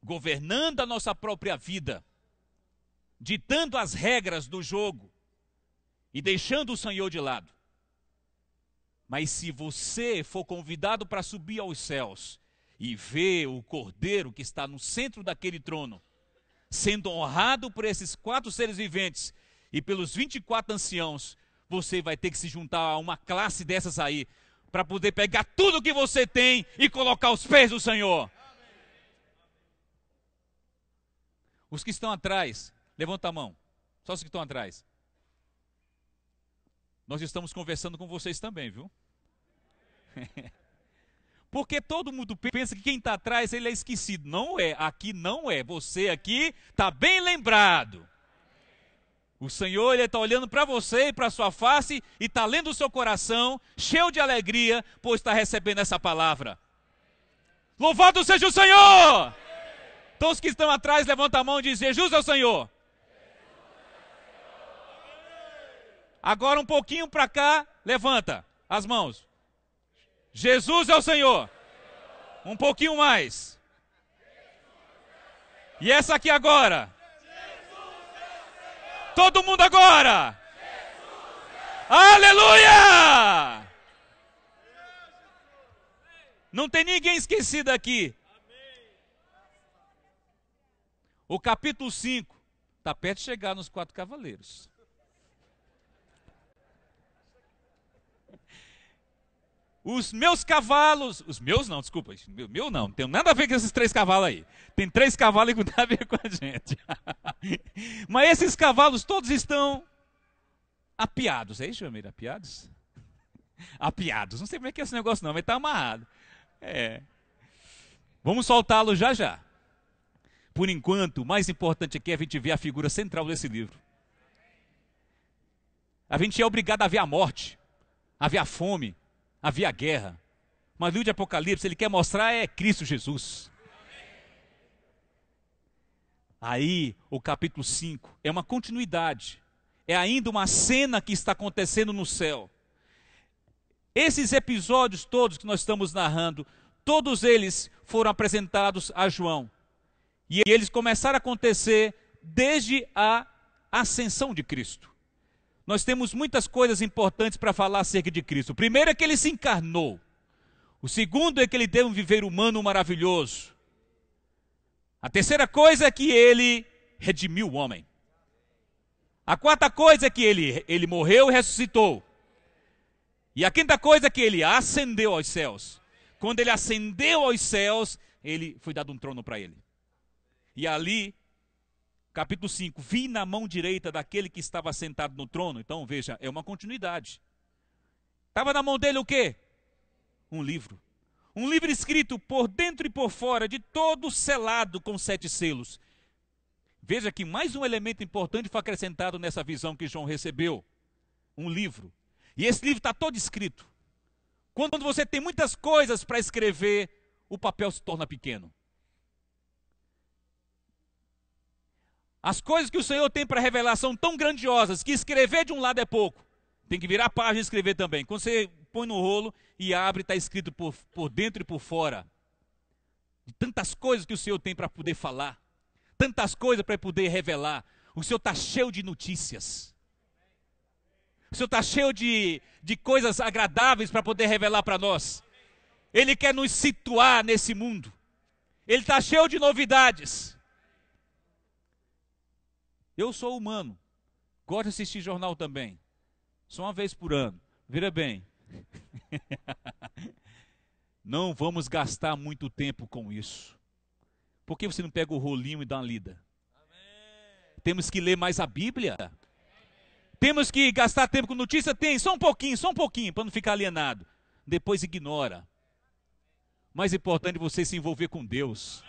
A: governando a nossa própria vida, ditando as regras do jogo e deixando o Senhor de lado. Mas se você for convidado para subir aos céus e ver o Cordeiro que está no centro daquele trono, sendo honrado por esses 4 seres viventes e pelos 24 anciãos, você vai ter que se juntar a uma classe dessas aí, para poder pegar tudo que você tem e colocar aos pés do Senhor. Os que estão atrás, levanta a mão, só os que estão atrás. Nós estamos conversando com vocês também, viu? Porque todo mundo pensa que quem está atrás, ele é esquecido. Não é, aqui não é. Você aqui está bem lembrado. O Senhor, Ele está olhando para você e para a sua face e está lendo o seu coração, cheio de alegria, pois está recebendo essa palavra. Louvado seja o Senhor! Então os que estão atrás, levanta a mão e diz: Jesus é o Senhor. Agora um pouquinho para cá, levanta as mãos. Jesus é o Senhor. Um pouquinho mais. E essa aqui agora. Todo mundo agora. Aleluia! Não tem ninguém esquecido aqui. O capítulo 5 está perto de chegar nos 4 cavaleiros. Os meus cavalos, os meus não, desculpa, meu não, não tem nada a ver com esses 3 cavalos aí. Tem 3 cavalos que não tem a ver com a gente. Mas esses cavalos todos estão apiados. É isso, Jamir? Apiados? Apiados. Não sei como é que é esse negócio não, mas está amarrado. Vamos soltá-lo já já. Por enquanto, o mais importante aqui é a gente ver a figura central desse livro. A gente é obrigado a ver a morte, a ver a fome, a ver a guerra. Mas o livro de Apocalipse, ele quer mostrar Cristo Jesus. Aí, o capítulo 5 é uma continuidade. É ainda uma cena que está acontecendo no céu. Esses episódios todos que nós estamos narrando, todos eles foram apresentados a João. E eles começaram a acontecer desde a ascensão de Cristo. Nós temos muitas coisas importantes para falar acerca de Cristo. O primeiro é que ele se encarnou. O segundo é que ele deu um viver humano maravilhoso. A terceira coisa é que ele redimiu o homem. A quarta coisa é que ele morreu e ressuscitou. E a quinta coisa é que ele ascendeu aos céus. Quando ele ascendeu aos céus, ele foi dado um trono para ele. E ali, capítulo 5, vi na mão direita daquele que estava sentado no trono. Então, veja, é uma continuidade. Estava na mão dele o quê? Um livro. Um livro escrito por dentro e por fora, de todo selado com 7 selos. Veja que mais um elemento importante foi acrescentado nessa visão que João recebeu. Um livro. E esse livro está todo escrito. Quando você tem muitas coisas para escrever, o papel se torna pequeno. As coisas que o Senhor tem para revelar são tão grandiosas que escrever de um lado é pouco. Tem que virar a página e escrever também. Quando você põe no rolo e abre, está escrito por dentro e por fora. De tantas coisas que o Senhor tem para poder falar. Tantas coisas para poder revelar. O Senhor está cheio de notícias. O Senhor está cheio de coisas agradáveis para poder revelar para nós. Ele quer nos situar nesse mundo. Ele está cheio de novidades. Eu sou humano, gosto de assistir jornal também, só uma vez por ano, vira bem. Não vamos gastar muito tempo com isso. Por que você não pega o rolinho e dá uma lida? Amém. Temos que ler mais a Bíblia. Amém. Temos que gastar tempo com notícia? Tem, só um pouquinho, para não ficar alienado. Depois ignora. Mais importante é você se envolver com Deus.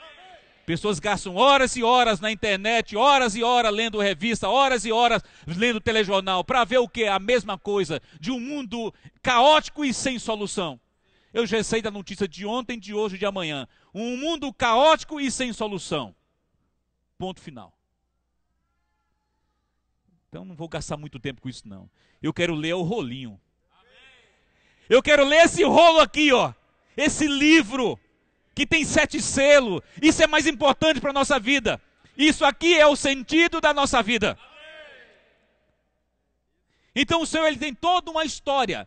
A: Pessoas gastam horas e horas na internet, horas e horas lendo revista, horas e horas lendo telejornal, para ver o que? A mesma coisa, de um mundo caótico e sem solução. Eu já sei da notícia de ontem, de hoje e de amanhã. Um mundo caótico e sem solução. Ponto final. Então não vou gastar muito tempo com isso não. Eu quero ler o rolinho. Eu quero ler esse rolo aqui, ó. Esse livro que tem 7 selos. Isso é mais importante para a nossa vida. Isso aqui é o sentido da nossa vida. Então o Senhor, ele tem toda uma história.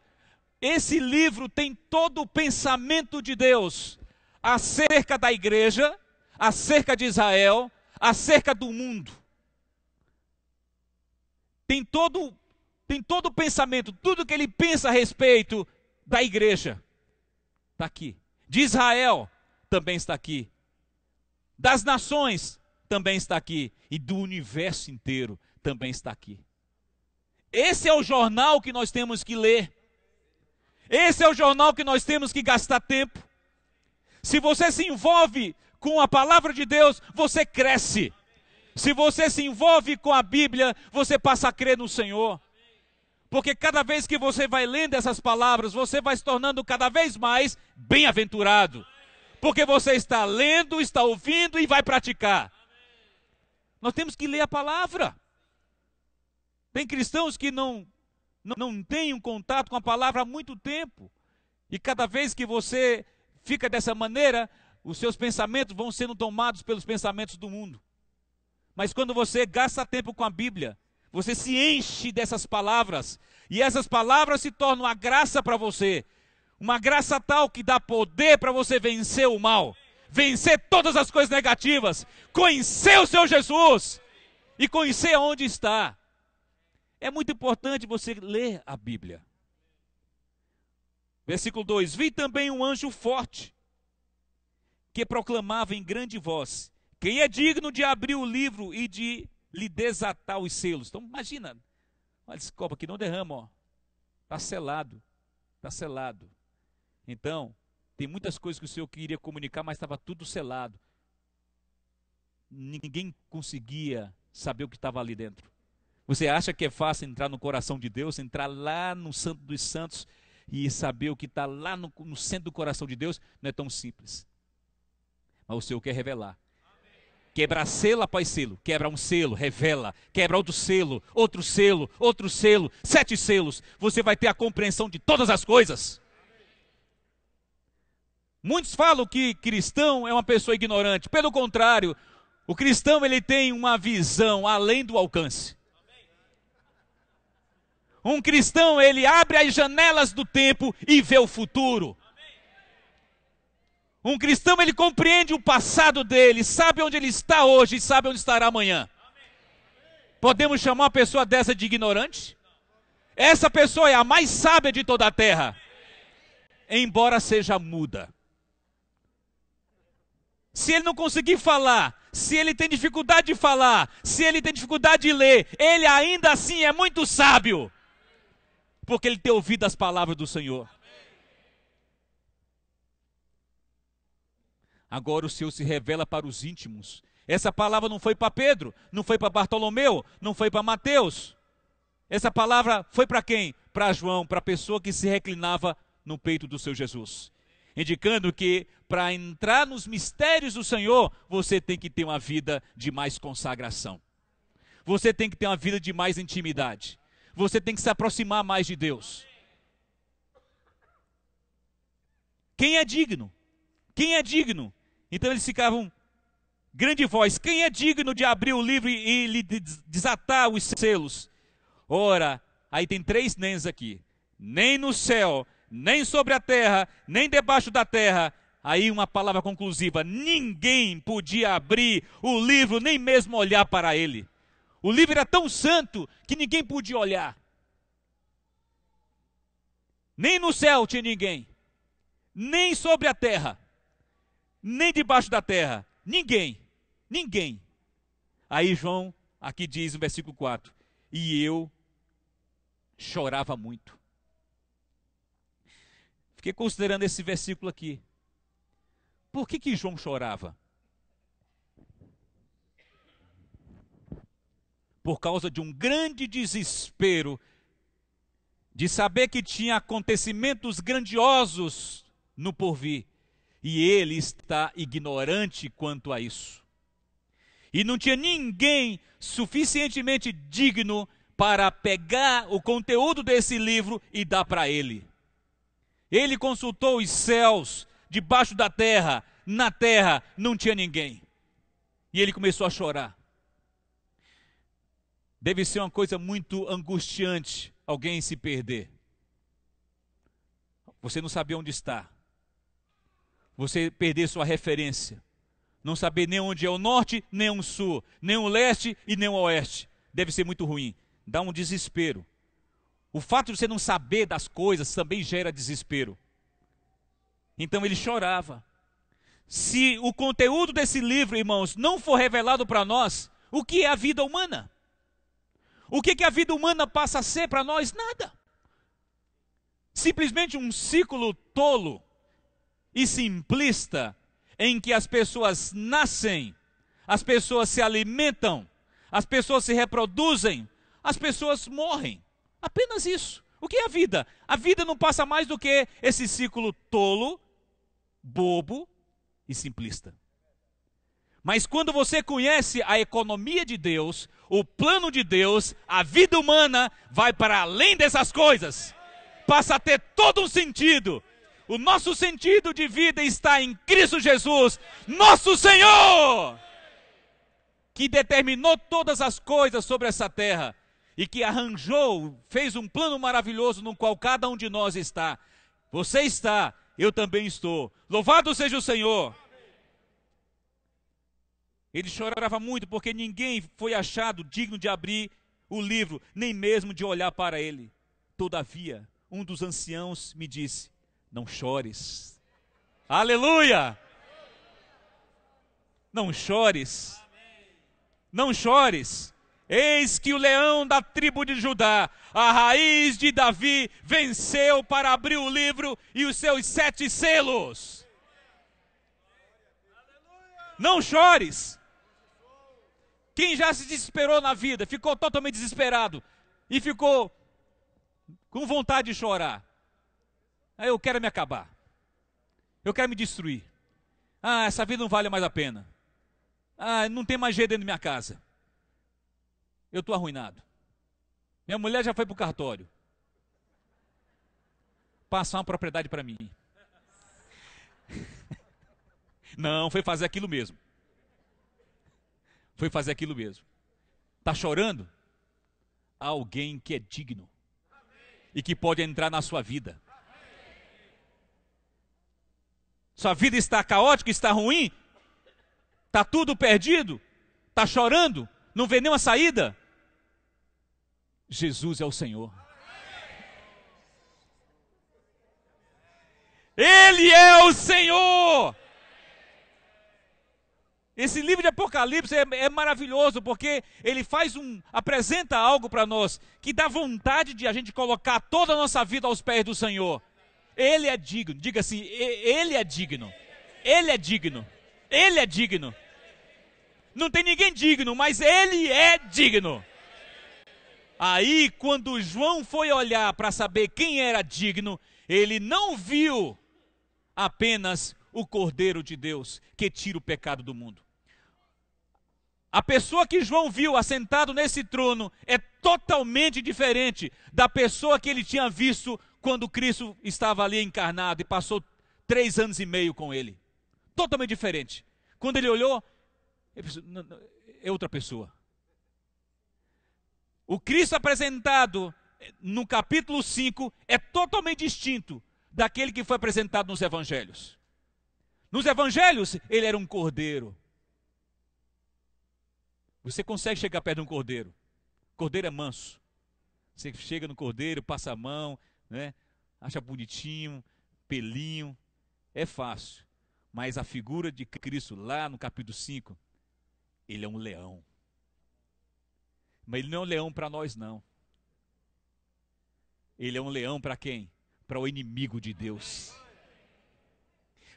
A: Esse livro tem todo o pensamento de Deus acerca da igreja, acerca de Israel, acerca do mundo. Tem todo o pensamento, tudo que ele pensa a respeito da igreja. Está aqui. De Israel também está aqui. Das nações também está aqui. E do universo inteiro também está aqui. Esse é o jornal que nós temos que ler. Esse é o jornal que nós temos que gastar tempo. Se você se envolve com a palavra de Deus, você cresce. Se você se envolve com a Bíblia, você passa a crer no Senhor. Porque cada vez que você vai lendo essas palavras, você vai se tornando cada vez mais bem-aventurado. Porque você está lendo, está ouvindo e vai praticar. Nós temos que ler a palavra. Tem cristãos que não têm um contato com a palavra há muito tempo. E cada vez que você fica dessa maneira, os seus pensamentos vão sendo tomados pelos pensamentos do mundo. Mas quando você gasta tempo com a Bíblia, você se enche dessas palavras. E essas palavras se tornam a graça para você. Uma graça tal que dá poder para você vencer o mal. Vencer todas as coisas negativas. Conhecer o Senhor Jesus. E conhecer onde está. É muito importante você ler a Bíblia. Versículo 2: Vi também um anjo forte, que proclamava em grande voz: quem é digno de abrir o livro e de lhe desatar os selos? Então imagina, olha esse copo aqui, não derrama, ó. Está selado, está selado. Então, tem muitas coisas que o Senhor queria comunicar, mas estava tudo selado. Ninguém conseguia saber o que estava ali dentro. Você acha que é fácil entrar no coração de Deus, entrar lá no Santo dos Santos e saber o que está lá no centro do coração de Deus? Não é tão simples. Mas o Senhor quer revelar. Quebrar selo após selo. Quebra um selo, revela. Quebra outro selo, outro selo, outro selo. 7 selos. Você vai ter a compreensão de todas as coisas. Muitos falam que cristão é uma pessoa ignorante. Pelo contrário, o cristão ele tem uma visão além do alcance. Um cristão ele abre as janelas do tempo e vê o futuro. Um cristão, ele compreende o passado dele, sabe onde ele está hoje e sabe onde estará amanhã. Podemos chamar uma pessoa dessa de ignorante? Essa pessoa é a mais sábia de toda a terra, embora seja muda. Se ele não conseguir falar, se ele tem dificuldade de falar, se ele tem dificuldade de ler, ele ainda assim é muito sábio, porque ele tem ouvido as palavras do Senhor. Agora o Senhor se revela para os íntimos. Essa palavra não foi para Pedro, não foi para Bartolomeu, não foi para Mateus. Essa palavra foi para quem? Para João, para a pessoa que se reclinava no peito do seu Jesus. Indicando que para entrar nos mistérios do Senhor, você tem que ter uma vida de mais consagração. Você tem que ter uma vida de mais intimidade. Você tem que se aproximar mais de Deus. Quem é digno? Quem é digno? Então eles ficavam, grande voz, quem é digno de abrir o livro e lhe desatar os selos? Ora, aí tem 3 nens aqui. Nem no céu, nem sobre a terra, nem debaixo da terra. Aí uma palavra conclusiva, ninguém podia abrir o livro, nem mesmo olhar para ele. O livro era tão santo que ninguém podia olhar. Nem no céu tinha ninguém, nem sobre a terra, nem debaixo da terra, ninguém. Aí João, aqui diz no versículo 4, e eu chorava muito. Fiquei considerando esse versículo aqui. Por que João chorava? Por causa de um grande desespero, de saber que tinha acontecimentos grandiosos no porvir. E ele está ignorante quanto a isso. E não tinha ninguém suficientemente digno para pegar o conteúdo desse livro e dar para ele. Ele consultou os céus, debaixo da terra, na terra não tinha ninguém. E ele começou a chorar. Deve ser uma coisa muito angustiante alguém se perder. Você não saber onde está. Você perder sua referência, não saber nem onde é o norte, nem o sul, nem o leste e nem o oeste, deve ser muito ruim, dá um desespero. O fato de você não saber das coisas também gera desespero. Então ele chorava. Se o conteúdo desse livro, irmãos, não for revelado para nós, o que é a vida humana? O que a vida humana passa a ser para nós? Nada. Simplesmente um ciclo tolo e simplista, em que as pessoas nascem, as pessoas se alimentam, as pessoas se reproduzem, as pessoas morrem. Apenas isso. O que é a vida? A vida não passa mais do que esse ciclo tolo, bobo e simplista. Mas quando você conhece a economia de Deus, o plano de Deus, a vida humana vai para além dessas coisas. Passa a ter todo um sentido. O nosso sentido de vida está em Cristo Jesus, nosso Senhor, que determinou todas as coisas sobre essa terra e que arranjou, fez um plano maravilhoso no qual cada um de nós está. Você está, eu também estou. Louvado seja o Senhor. Ele chorava muito porque ninguém foi achado digno de abrir o livro, nem mesmo de olhar para ele. Todavia, um dos anciãos me disse: Não chores. Aleluia! Não chores. Não chores. Eis que o leão da tribo de Judá, a raiz de Davi, venceu para abrir o livro e os seus 7 selos. Não chores. Quem já se desesperou na vida, ficou totalmente desesperado e ficou com vontade de chorar. Aí eu quero me acabar. Eu quero me destruir. Ah, essa vida não vale mais a pena. Ah, não tem mais jeito dentro da minha casa. Eu estou arruinado. Minha mulher já foi para o cartório. Passar uma propriedade para mim. Não, foi fazer aquilo mesmo. Foi fazer aquilo mesmo. Está chorando? Há alguém que é digno. E que pode entrar na sua vida. Sua vida está caótica, está ruim? Está tudo perdido? Está chorando? Não vê nenhuma saída? Jesus é o Senhor. Ele é o Senhor. Esse livro de Apocalipse é maravilhoso, porque ele apresenta algo para nós, que dá vontade de a gente colocar toda a nossa vida aos pés do Senhor. Ele é digno, diga assim, Ele é digno, Ele é digno, Ele é digno. Não tem ninguém digno, mas Ele é digno. Aí, quando João foi olhar para saber quem era digno, ele não viu apenas o Cordeiro de Deus, que tira o pecado do mundo. A pessoa que João viu assentado nesse trono é totalmente diferente da pessoa que ele tinha visto quando Cristo estava ali encarnado e passou 3 anos e meio com ele. Totalmente diferente. Quando ele olhou, ele pensou, não, é outra pessoa. O Cristo apresentado no capítulo 5 é totalmente distinto daquele que foi apresentado nos evangelhos. Nos evangelhos, ele era um cordeiro. Você consegue chegar perto de um cordeiro. O cordeiro é manso. Você chega no cordeiro, passa a mão, né? Acha bonitinho, pelinho. É fácil. Mas a figura de Cristo lá no capítulo 5, ele é um leão. Mas ele não é um leão para nós, não. Ele é um leão para quem? Para o inimigo de Deus.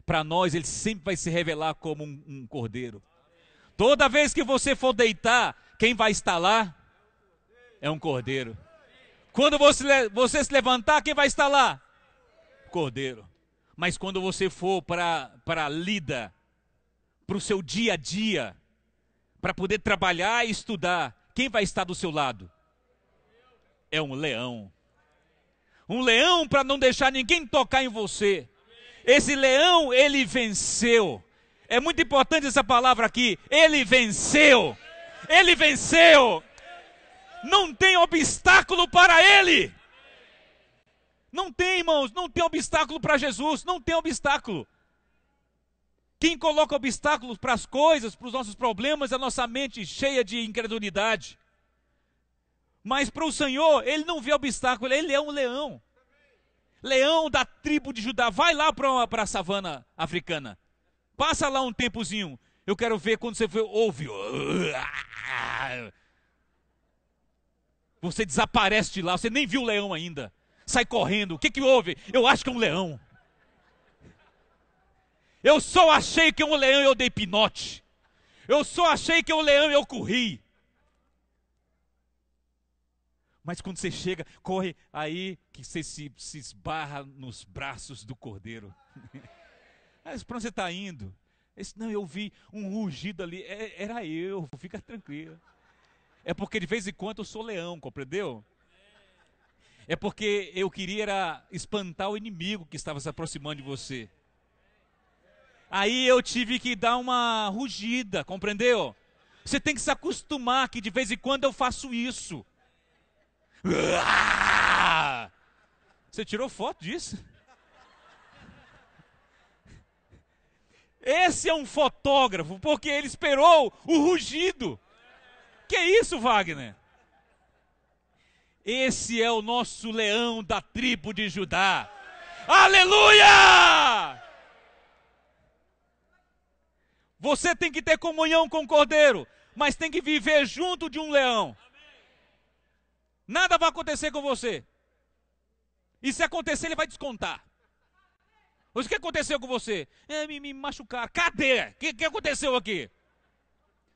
A: Para nós, ele sempre vai se revelar como um cordeiro. Toda vez que você for deitar, quem vai estar lá? É um cordeiro. Quando você se levantar, quem vai estar lá? Cordeiro. Mas quando você for para a lida, para o seu dia a dia, para poder trabalhar e estudar, quem vai estar do seu lado? É um leão. Um leão para não deixar ninguém tocar em você. Esse leão, ele venceu. É muito importante essa palavra aqui. Ele venceu. Ele venceu. Não tem obstáculo para ele. Não tem, irmãos. Não tem obstáculo para Jesus. Não tem obstáculo. Quem coloca obstáculos para as coisas, para os nossos problemas, é a nossa mente cheia de incredulidade. Mas para o Senhor, ele não vê obstáculo, ele é um leão. Leão da tribo de Judá. Vai lá para a savana africana. Passa lá um tempozinho. Eu quero ver quando você ouve. Você desaparece de lá, você nem viu o leão ainda. Sai correndo. O que que houve? Eu acho que é um leão. Eu só achei que é um leão e eu dei pinote. Eu só achei que é um leão e eu corri. Mas quando você chega, corre, aí que você se esbarra nos braços do cordeiro. Mas para onde você está indo? Não, eu vi um rugido ali. Era eu, fica tranquilo. É porque de vez em quando eu sou leão, compreendeu? É porque eu queria era espantar o inimigo que estava se aproximando de você. Aí eu tive que dar uma rugida, compreendeu? Você tem que se acostumar que de vez em quando eu faço isso. Você tirou foto disso? Esse é um fotógrafo, porque ele esperou o rugido. Que isso, Wagner? Esse é o nosso leão da tribo de Judá. Aleluia! Você tem que ter comunhão com o cordeiro, mas tem que viver junto de um leão. Nada vai acontecer com você. E se acontecer, ele vai descontar. Mas o que aconteceu com você? Me machucaram. Cadê? O que aconteceu aqui?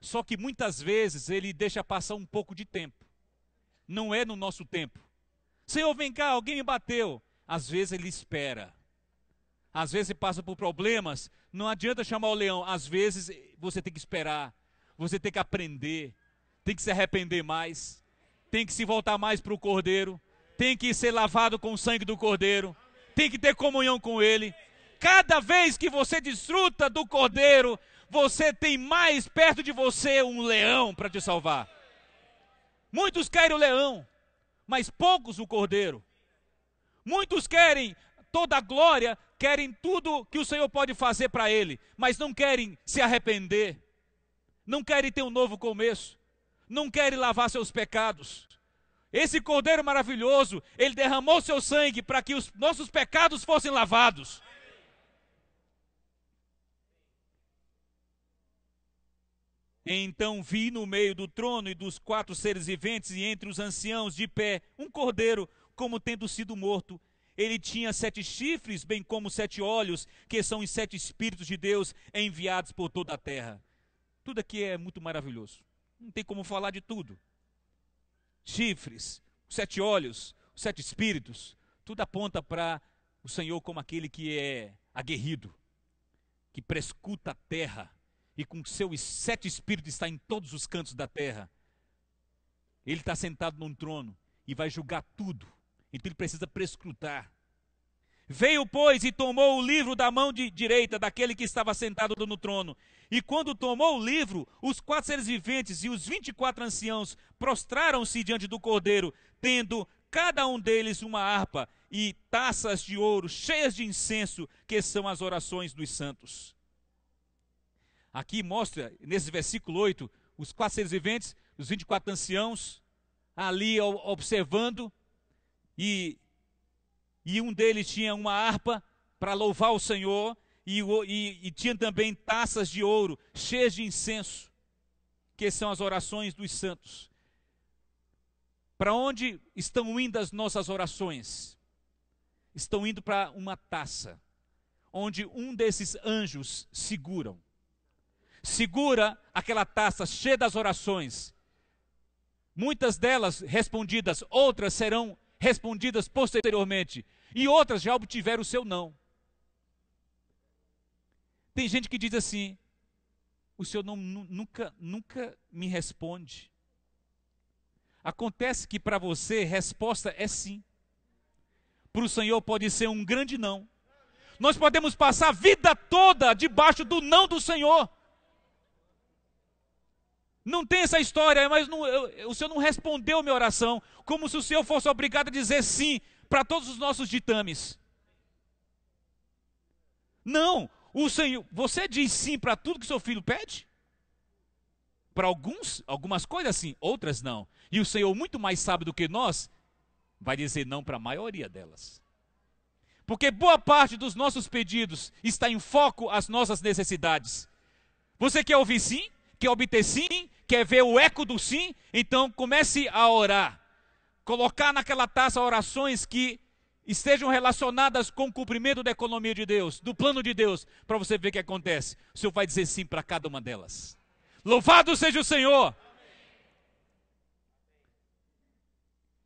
A: Só que muitas vezes ele deixa passar um pouco de tempo. Não é no nosso tempo. Senhor, vem cá, alguém me bateu. Às vezes ele espera. Às vezes ele passa por problemas. Não adianta chamar o leão. Às vezes você tem que esperar. Você tem que aprender. Tem que se arrepender mais. Tem que se voltar mais para o cordeiro. Tem que ser lavado com o sangue do cordeiro. Tem que ter comunhão com ele. Cada vez que você desfruta do cordeiro, você tem mais perto de você um leão para te salvar. Muitos querem o leão, mas poucos o cordeiro. Muitos querem toda a glória, querem tudo que o Senhor pode fazer para ele, mas não querem se arrepender. Não querem ter um novo começo. Não querem lavar seus pecados. Esse cordeiro maravilhoso, ele derramou seu sangue para que os nossos pecados fossem lavados. Então vi no meio do trono e dos 4 seres viventes e entre os anciãos de pé um cordeiro como tendo sido morto. Ele tinha 7 chifres, bem como 7 olhos, que são os 7 espíritos de Deus enviados por toda a terra. Tudo aqui é muito maravilhoso. Não tem como falar de tudo. Chifres, 7 olhos, 7 espíritos, tudo aponta para o Senhor como aquele que é aguerrido, que prescuta a terra. E com seus 7 espíritos está em todos os cantos da terra. Ele está sentado num trono e vai julgar tudo. Então ele precisa prescrutar. Veio, pois, e tomou o livro da mão direita daquele que estava sentado no trono. E quando tomou o livro, os 4 seres viventes e os 24 anciãos prostraram-se diante do cordeiro, tendo cada um deles uma harpa e taças de ouro cheias de incenso, que são as orações dos santos. Aqui mostra, nesse versículo 8, os 4 seres viventes, os 24 anciãos, ali observando, e um deles tinha uma harpa para louvar o Senhor, e tinha também taças de ouro, cheias de incenso, que são as orações dos santos. Para onde estão indo as nossas orações? Estão indo para uma taça, onde um desses anjos segura aquela taça cheia das orações. Muitas delas respondidas, outras serão respondidas posteriormente, e outras já obtiveram o seu não. Tem gente que diz assim: o Senhor nunca me responde. Acontece que para você resposta é sim. Para o Senhor pode ser um grande não. Nós podemos passar a vida toda debaixo do não do Senhor. Não tem essa história, mas o Senhor não respondeu a minha oração, como se o Senhor fosse obrigado a dizer sim para todos os nossos ditames. Não, o Senhor, você diz sim para tudo que seu filho pede? Para algumas coisas sim, outras não. E o Senhor, muito mais sábio do que nós, vai dizer não para a maioria delas. Porque boa parte dos nossos pedidos está em foco às nossas necessidades. Você quer ouvir sim? Quer obter sim? Quer ver o eco do sim? Então comece a orar. Colocar naquela taça orações que estejam relacionadas com o cumprimento da economia de Deus, do plano de Deus, para você ver o que acontece. O Senhor vai dizer sim para cada uma delas. Louvado seja o Senhor!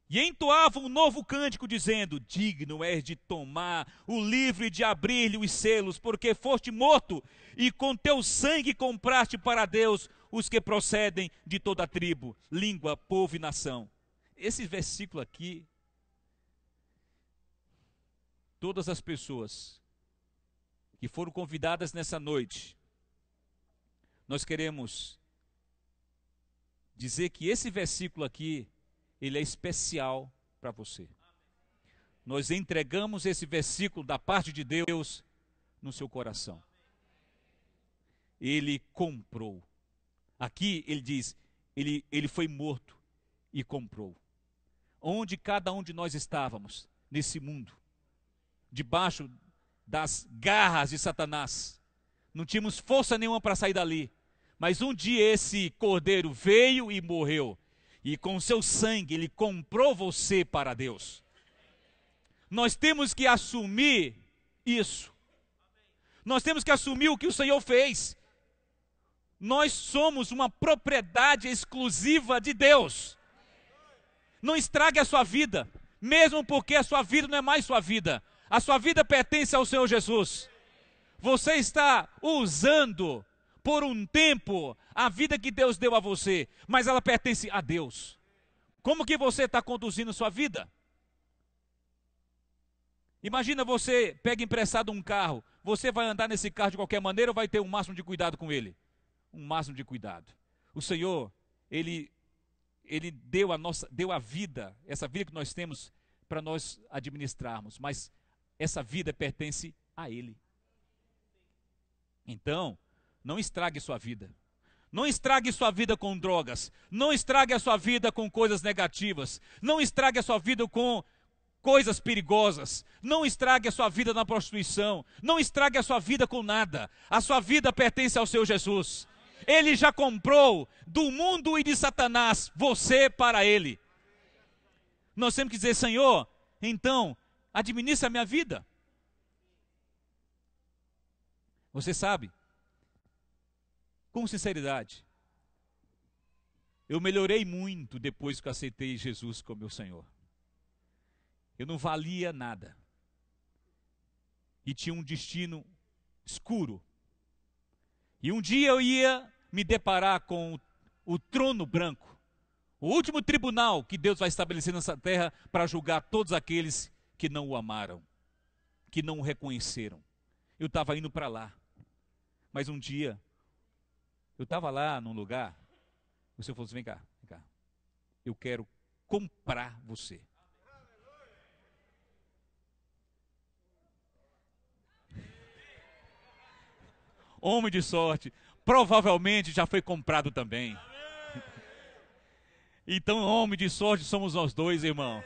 A: E entoava um novo cântico, dizendo: digno és de tomar o livro e de abrir-lhe os selos, porque foste morto, e com teu sangue compraste para Deus os que procedem de toda a tribo, língua, povo e nação. Esse versículo aqui, todas as pessoas que foram convidadas nessa noite, nós queremos dizer que esse versículo aqui, ele é especial para você. Nós entregamos esse versículo da parte de Deus no seu coração. Ele comprou. Aqui ele diz, ele foi morto e comprou. Onde cada um de nós estávamos nesse mundo, debaixo das garras de Satanás. Não tínhamos força nenhuma para sair dali. Mas um dia esse cordeiro veio e morreu. E com seu sangue ele comprou você para Deus. Nós temos que assumir isso. Nós temos que assumir o que o Senhor fez. Nós somos uma propriedade exclusiva de Deus. Não estrague a sua vida, mesmo porque a sua vida não é mais sua vida. A sua vida pertence ao Senhor Jesus. Você está usando por um tempo a vida que Deus deu a você, mas ela pertence a Deus. Como que você está conduzindo sua vida? Imagina você pega emprestado um carro, você vai andar nesse carro de qualquer maneira ou vai ter um máximo de cuidado com ele? Um máximo de cuidado. O Senhor, Ele deu a vida, essa vida que nós temos para nós administrarmos, mas essa vida pertence a Ele. Então, não estrague sua vida. Não estrague sua vida com drogas. Não estrague a sua vida com coisas negativas. Não estrague a sua vida com coisas perigosas. Não estrague a sua vida na prostituição. Não estrague a sua vida com nada. A sua vida pertence ao Senhor Jesus. Ele já comprou do mundo e de Satanás você para Ele. Nós temos que dizer: Senhor, então, administra a minha vida. Você sabe, com sinceridade, eu melhorei muito depois que eu aceitei Jesus como meu Senhor. Eu não valia nada. E tinha um destino escuro. E um dia eu ia me deparar com o trono branco, o último tribunal que Deus vai estabelecer nessa terra para julgar todos aqueles que não o amaram, que não o reconheceram. Eu estava indo para lá. Mas um dia, eu estava lá num lugar, o Senhor falou assim: vem cá, eu quero comprar você. Homem de sorte, provavelmente já foi comprado também. Então, homem de sorte somos nós dois, irmão.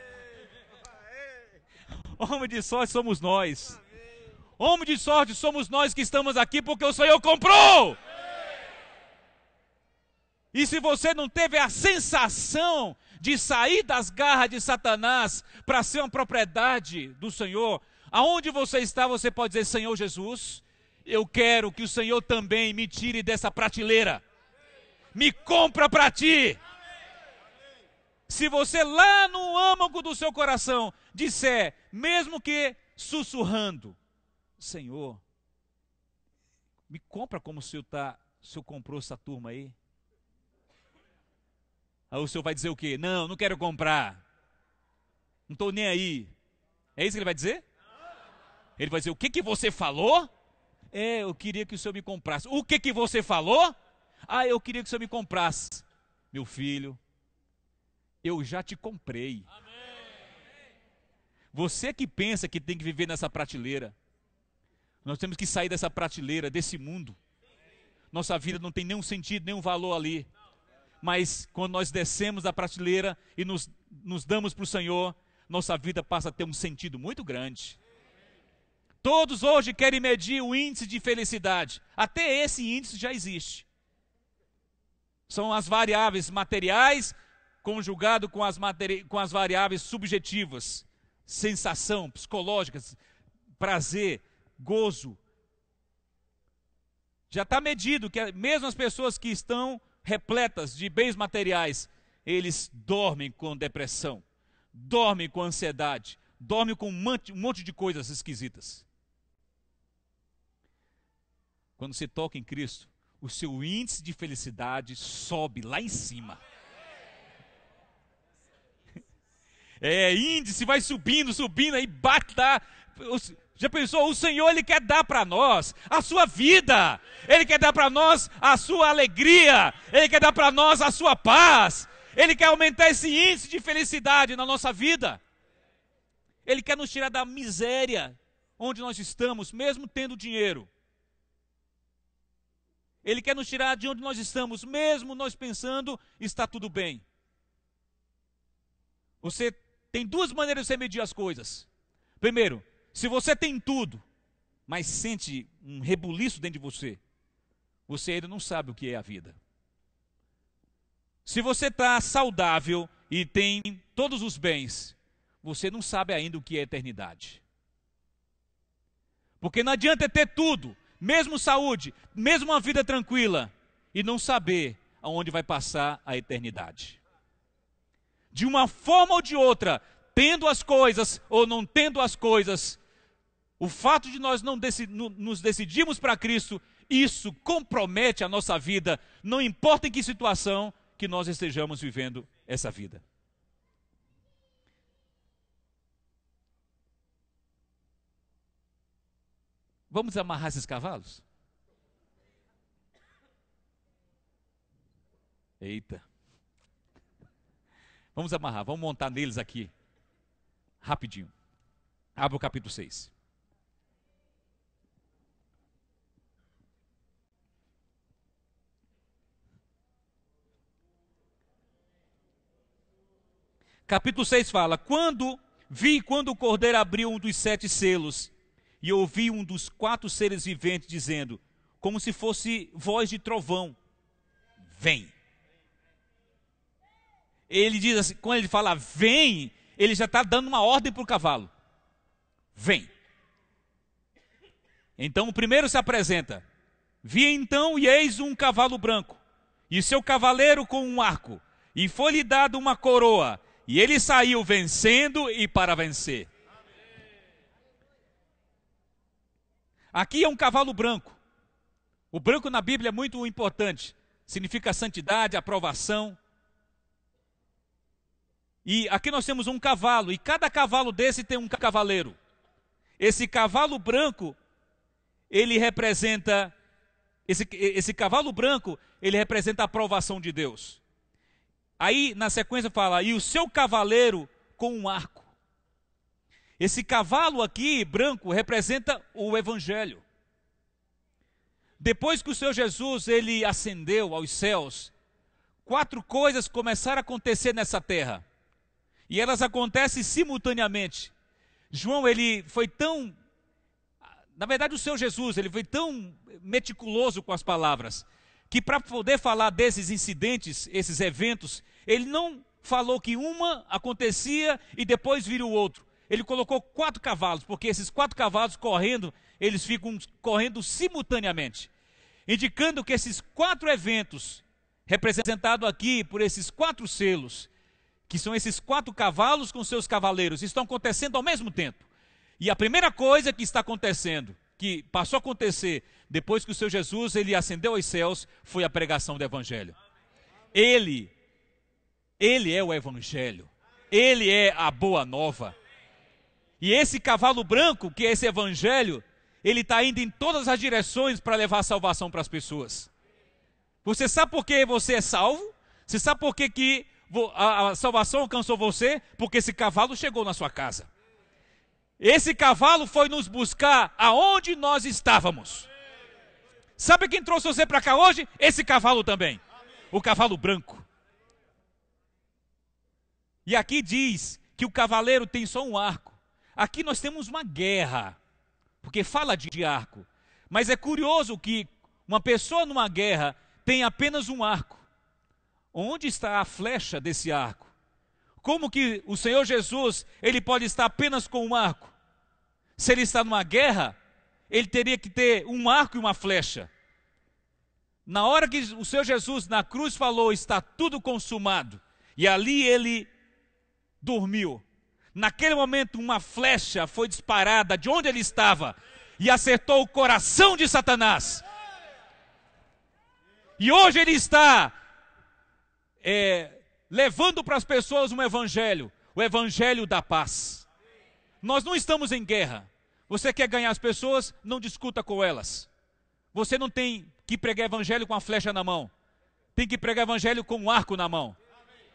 A: Homem de sorte somos nós. Homem de sorte somos nós que estamos aqui porque o Senhor comprou. E se você não teve a sensação de sair das garras de Satanás para ser uma propriedade do Senhor, aonde você está, você pode dizer: Senhor Jesus, eu quero que o Senhor também me tire dessa prateleira. Me compra para ti. Se você lá no âmago do seu coração disser, mesmo que sussurrando: Senhor, me compra como o Senhor comprou essa turma aí. Aí o Senhor vai dizer o quê? Não quero comprar. Não estou nem aí. É isso que ele vai dizer? Ele vai dizer: o que você falou? Eu queria que o Senhor me comprasse. O que você falou? Eu queria que o Senhor me comprasse. Meu filho, eu já te comprei. Você que pensa que tem que viver nessa prateleira. Nós temos que sair dessa prateleira, desse mundo. Nossa vida não tem nenhum sentido, nenhum valor ali. Mas quando nós descemos da prateleira e nos damos para o Senhor, nossa vida passa a ter um sentido muito grande. Todos hoje querem medir o índice de felicidade. Até esse índice já existe. São as variáveis materiais conjugado com as variáveis subjetivas. Sensação, psicológicas, prazer, gozo. Já está medido que mesmo as pessoas que estão repletas de bens materiais, eles dormem com depressão, dormem com ansiedade, dormem com um monte de coisas esquisitas. Quando você toca em Cristo, o seu índice de felicidade sobe lá em cima. Índice vai subindo, aí bate lá. Já pensou? O Senhor, Ele quer dar para nós a sua vida. Ele quer dar para nós a sua alegria. Ele quer dar para nós a sua paz. Ele quer aumentar esse índice de felicidade na nossa vida. Ele quer nos tirar da miséria onde nós estamos, mesmo tendo dinheiro. Ele quer nos tirar de onde nós estamos, mesmo nós pensando está tudo bem. Você tem duas maneiras de você medir as coisas. Primeiro, Se você tem tudo, mas sente um rebuliço dentro de você, você ainda não sabe o que é a vida. Se você está saudável e tem todos os bens, você não sabe ainda o que é eternidade. Porque não adianta ter tudo, mesmo saúde, mesmo uma vida tranquila, e não saber aonde vai passar a eternidade. De uma forma ou de outra, tendo as coisas ou não tendo as coisas, o fato de nós não nos decidirmos para Cristo, isso compromete a nossa vida, não importa em que situação que nós estejamos vivendo essa vida. Vamos amarrar esses cavalos? Eita. Vamos amarrar, vamos montar neles aqui. Rapidinho. Abra o capítulo 6. Capítulo 6 fala: quando o cordeiro abriu um dos 7 selos, e ouvi um dos 4 seres viventes dizendo, como se fosse voz de trovão: vem. Ele diz assim, quando ele fala vem, ele já está dando uma ordem para o cavalo. Vem. Então o primeiro se apresenta. Vi então e eis um cavalo branco, e seu cavaleiro com um arco, e foi-lhe dado uma coroa, e ele saiu vencendo e para vencer. Aqui é um cavalo branco. O branco na Bíblia é muito importante. Significa santidade, aprovação. E aqui nós temos um cavalo, e cada cavalo desse tem um cavaleiro. Esse cavalo branco, ele representa, esse cavalo branco, ele representa a aprovação de Deus. Aí na sequência fala, e o seu cavaleiro com um arco. Esse cavalo aqui, branco, representa o Evangelho. Depois que o Senhor Jesus, ele ascendeu aos céus, 4 coisas começaram a acontecer nessa terra. E elas acontecem simultaneamente. João, ele foi tão... Na verdade, o Senhor Jesus, ele foi tão meticuloso com as palavras, que para poder falar desses incidentes, esses eventos, ele não falou que uma acontecia e depois vira o outro. Ele colocou 4 cavalos, porque esses 4 cavalos correndo, eles ficam correndo simultaneamente. Indicando que esses 4 eventos, representados aqui por esses 4 selos, que são esses 4 cavalos com seus cavaleiros, estão acontecendo ao mesmo tempo. E a primeira coisa que está acontecendo, que passou a acontecer depois que o Senhor Jesus ele ascendeu aos céus, foi a pregação do Evangelho. Ele é o Evangelho. Ele é a boa nova. E esse cavalo branco, que é esse Evangelho, ele está indo em todas as direções para levar a salvação para as pessoas. Você sabe por que você é salvo? Você sabe por que a salvação alcançou você? Porque esse cavalo chegou na sua casa. Esse cavalo foi nos buscar aonde nós estávamos. Sabe quem trouxe você para cá hoje? Esse cavalo também. O cavalo branco. E aqui diz que o cavaleiro tem só um arco. Aqui nós temos uma guerra, porque fala de arco. Mas é curioso que uma pessoa numa guerra tem apenas um arco. Onde está a flecha desse arco? Como que o Senhor Jesus, ele pode estar apenas com um arco? Se ele está numa guerra, ele teria que ter um arco e uma flecha. Na hora que o Senhor Jesus na cruz falou, está tudo consumado, e ali ele dormiu. Naquele momento uma flecha foi disparada de onde ele estava e acertou o coração de Satanás. E hoje ele está levando para as pessoas um evangelho, o evangelho da paz. Nós não estamos em guerra. Você quer ganhar as pessoas, não discuta com elas. Você não tem que pregar evangelho com a flecha na mão. Tem que pregar evangelho com um arco na mão.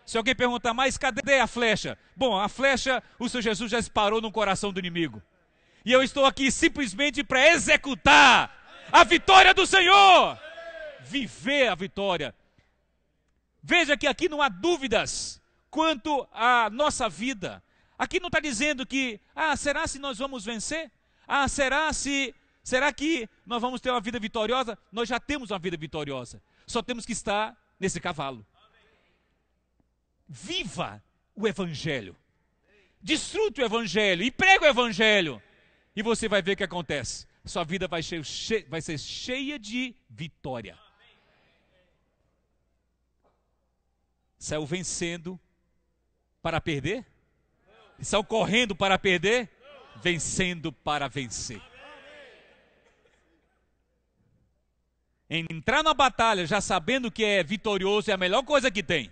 A: Se alguém perguntar, mas cadê a flecha? Bom, a flecha, o Senhor Jesus já disparou no coração do inimigo. E eu estou aqui simplesmente para executar a vitória do Senhor. Viver a vitória. Veja que aqui não há dúvidas quanto à nossa vida. Aqui não está dizendo que, será se nós vamos vencer? Será que nós vamos ter uma vida vitoriosa? Nós já temos uma vida vitoriosa. Só temos que estar nesse cavalo. Viva o Evangelho. Desfrute o Evangelho e prega o Evangelho. E você vai ver o que acontece. Sua vida vai ser cheia de vitória. Saiu vencendo para perder? Saiu correndo para perder? Vencendo para vencer. Entrar na batalha já sabendo que é vitorioso é a melhor coisa que tem.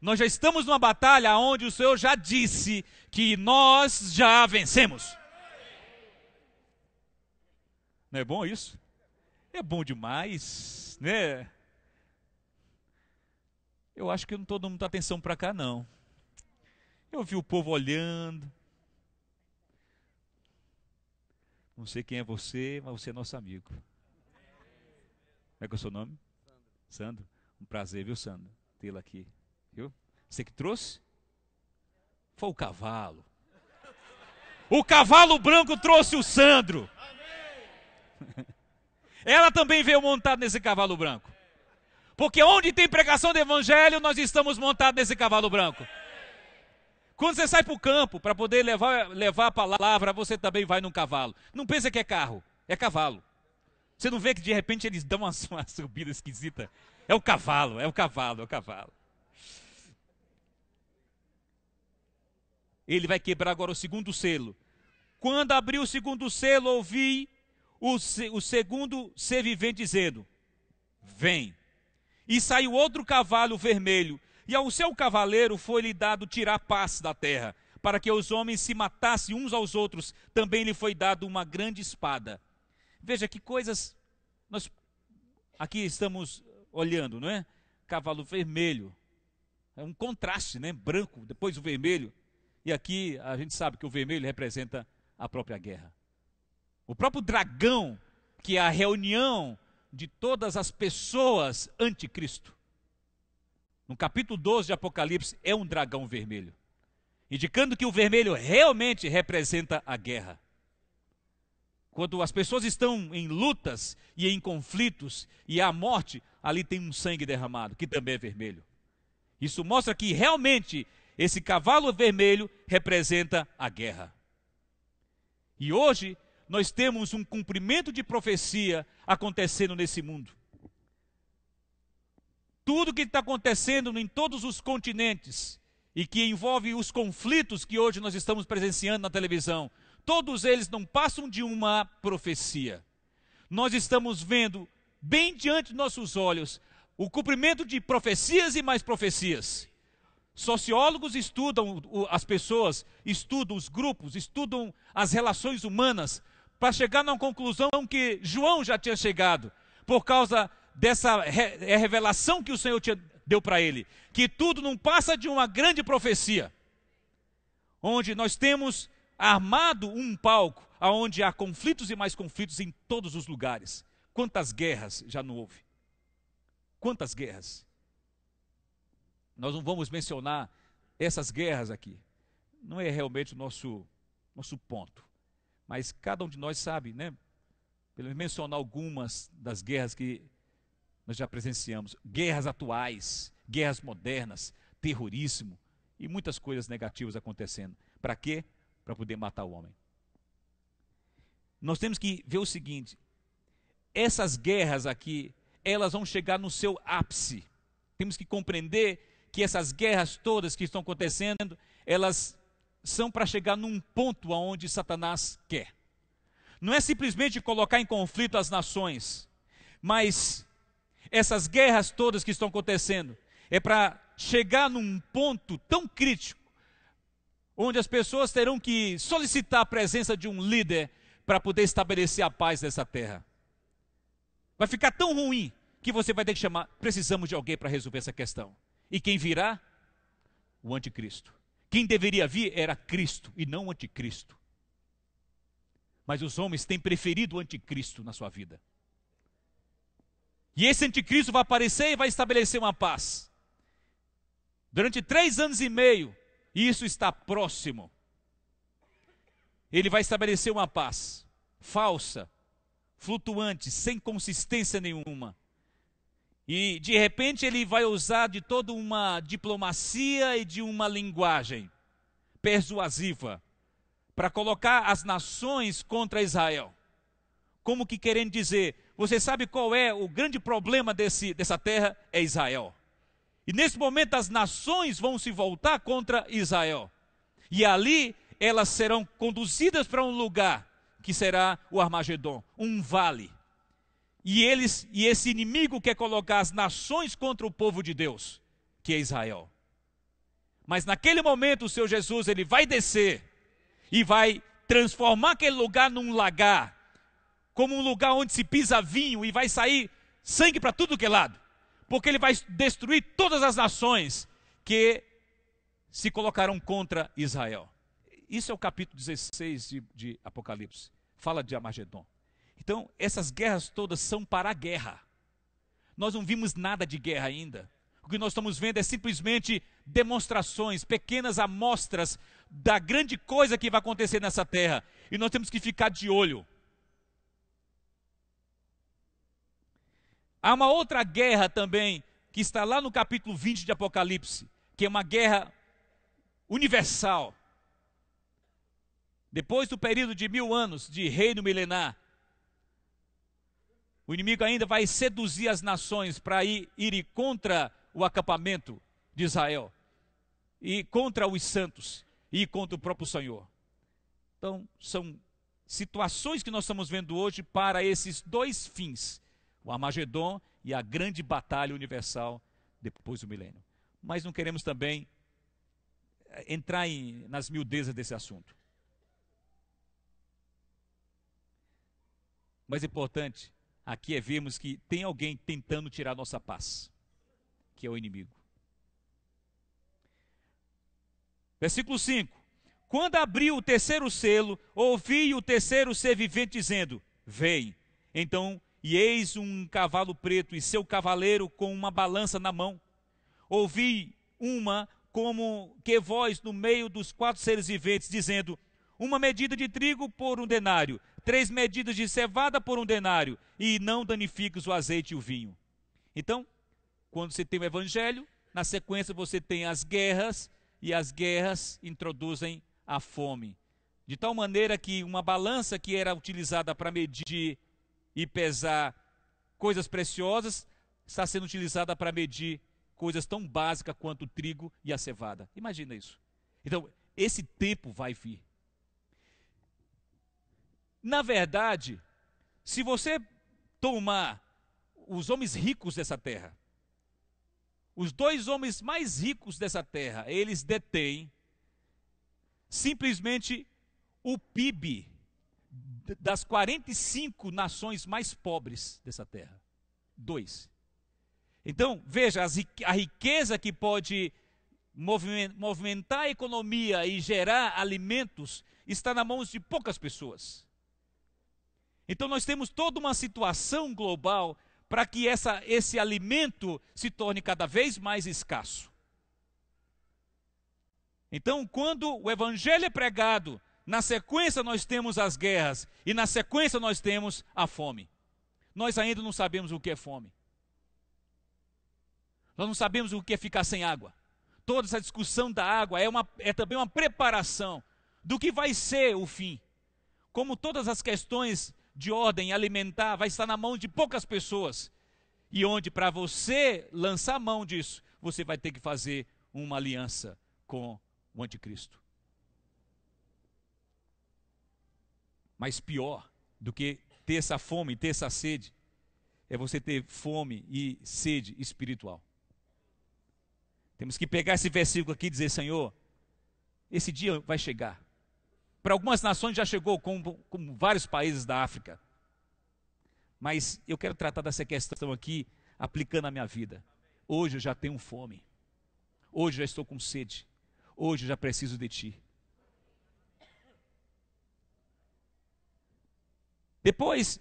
A: Nós já estamos numa batalha onde o Senhor já disse que nós já vencemos. Não é bom isso? É bom demais, né? Eu acho que não estou dando muita atenção para cá, não. Eu vi o povo olhando. Não sei quem é você, mas você é nosso amigo. Como é que é o seu nome? Sandro. Um prazer, viu, Sandro? Tê-lo aqui. Viu? Você que trouxe? Foi o cavalo. O cavalo branco trouxe o Sandro. Ela também veio montada nesse cavalo branco. Porque onde tem pregação do evangelho, nós estamos montados nesse cavalo branco. Quando você sai para o campo para poder levar a palavra, você também vai num cavalo. Não pensa que é carro, é cavalo. Você não vê que de repente eles dão uma subida esquisita? É o cavalo, é o cavalo, é o cavalo. Ele vai quebrar agora o segundo selo. Quando abriu o segundo selo, ouvi o segundo ser vivente dizendo: vem. E saiu outro cavalo vermelho, e ao seu cavaleiro foi-lhe dado tirar paz da terra, para que os homens se matassem uns aos outros. Também lhe foi dado uma grande espada. Veja que coisas nós aqui estamos olhando, não é? Cavalo vermelho, é um contraste, né? Branco, depois o vermelho. E aqui a gente sabe que o vermelho representa a própria guerra. O próprio dragão, que é a reunião de todas as pessoas anticristo. No capítulo 12 de Apocalipse é um dragão vermelho, indicando que o vermelho realmente representa a guerra. Quando as pessoas estão em lutas e em conflitos e há morte, ali tem um sangue derramado, que também é vermelho. Isso mostra que realmente esse cavalo vermelho representa a guerra. E hoje nós temos um cumprimento de profecia acontecendo nesse mundo. Tudo que está acontecendo em todos os continentes e que envolve os conflitos que hoje nós estamos presenciando na televisão, todos eles não passam de uma profecia. Nós estamos vendo bem diante de nossos olhos o cumprimento de profecias e mais profecias. Sociólogos estudam as pessoas, estudam os grupos, estudam as relações humanas, para chegar numa conclusão que João já tinha chegado, por causa dessa revelação que o Senhor deu para ele, que tudo não passa de uma grande profecia, onde nós temos armado um palco, onde há conflitos e mais conflitos em todos os lugares. Quantas guerras já não houve? Quantas guerras? Nós não vamos mencionar essas guerras aqui, não é realmente o nosso ponto. Mas cada um de nós sabe, né? Pelo menos mencionar algumas das guerras que nós já presenciamos. Guerras atuais, guerras modernas, terrorismo e muitas coisas negativas acontecendo. Para quê? Para poder matar o homem. Nós temos que ver o seguinte: essas guerras aqui, elas vão chegar no seu ápice. Temos que compreender que essas guerras todas que estão acontecendo, elas são para chegar num ponto aonde Satanás quer. Não é simplesmente colocar em conflito as nações, mas essas guerras todas que estão acontecendo é para chegar num ponto tão crítico, onde as pessoas terão que solicitar a presença de um líder para poder estabelecer a paz nessa terra. Vai ficar tão ruim que você vai ter que chamar, precisamos de alguém para resolver essa questão. E quem virá? O anticristo. Quem deveria vir era Cristo e não o anticristo. Mas os homens têm preferido o anticristo na sua vida. E esse anticristo vai aparecer e vai estabelecer uma paz. Durante 3 anos e meio, e isso está próximo. ele vai estabelecer uma paz falsa, flutuante, sem consistência nenhuma. E de repente ele vai usar de toda uma diplomacia e de uma linguagem persuasiva para colocar as nações contra Israel. Como que querendo dizer, você sabe qual é o grande problema dessa terra? É Israel. E nesse momento as nações vão se voltar contra Israel. E ali elas serão conduzidas para um lugar que será o Armagedon, um vale. E esse inimigo quer colocar as nações contra o povo de Deus, que é Israel. Mas naquele momento o Senhor Jesus, ele vai descer e vai transformar aquele lugar num lagar, como um lugar onde se pisa vinho e vai sair sangue para tudo que é lado. Porque ele vai destruir todas as nações que se colocarão contra Israel. Isso é o capítulo 16 de Apocalipse. Fala de Armagedon. Então, essas guerras todas são para a guerra. Nós não vimos nada de guerra ainda. O que nós estamos vendo é simplesmente demonstrações, pequenas amostras da grande coisa que vai acontecer nessa terra. E nós temos que ficar de olho. Há uma outra guerra também, que está lá no capítulo 20 de Apocalipse, que é uma guerra universal. Depois do período de 1000 anos de reino milenar, o inimigo ainda vai seduzir as nações para ir contra o acampamento de Israel, e contra os santos, e contra o próprio Senhor. Então, são situações que nós estamos vendo hoje para esses dois fins, o Armagedon e a grande batalha universal depois do milênio. Mas não queremos também entrar nas miudezas desse assunto. Mas importante aqui é vermos que tem alguém tentando tirar nossa paz, que é o inimigo. Versículo 5. Quando abriu o terceiro selo, ouvi o terceiro ser vivente dizendo: vem. Então, e eis um cavalo preto e seu cavaleiro com uma balança na mão. Ouvi uma como que voz no meio dos 4 seres viventes, dizendo: uma medida de trigo por 1 denário, 3 medidas de cevada por 1 denário, e não danifiques o azeite e o vinho. Então, quando você tem o evangelho, na sequência você tem as guerras, e as guerras introduzem a fome. De tal maneira que uma balança que era utilizada para medir e pesar coisas preciosas, está sendo utilizada para medir coisas tão básicas quanto o trigo e a cevada. Imagina isso. Então, esse tempo vai vir. Na verdade, se você tomar os homens ricos dessa terra, os 2 homens mais ricos dessa terra, eles detêm simplesmente o PIB das 45 nações mais pobres dessa terra. 2. Então, veja, a riqueza que pode movimentar a economia e gerar alimentos está nas mãos de poucas pessoas. Então nós temos toda uma situação global para que esse alimento se torne cada vez mais escasso. Então, quando o evangelho é pregado, na sequência nós temos as guerras e na sequência nós temos a fome. Nós ainda não sabemos o que é fome. Nós não sabemos o que é ficar sem água. Toda essa discussão da água é também uma preparação do que vai ser o fim. Como todas as questões de ordem alimentar vai estar na mão de poucas pessoas. E onde para você lançar a mão disso, você vai ter que fazer uma aliança com o anticristo. Mas pior do que ter essa fome, ter essa sede, é você ter fome e sede espiritual. Temos que pegar esse versículo aqui e dizer: Senhor, esse dia vai chegar. Para algumas nações já chegou, como vários países da África. Mas eu quero tratar dessa questão aqui, aplicando a minha vida. Hoje eu já tenho fome. Hoje eu já estou com sede. Hoje eu já preciso de Ti. Depois,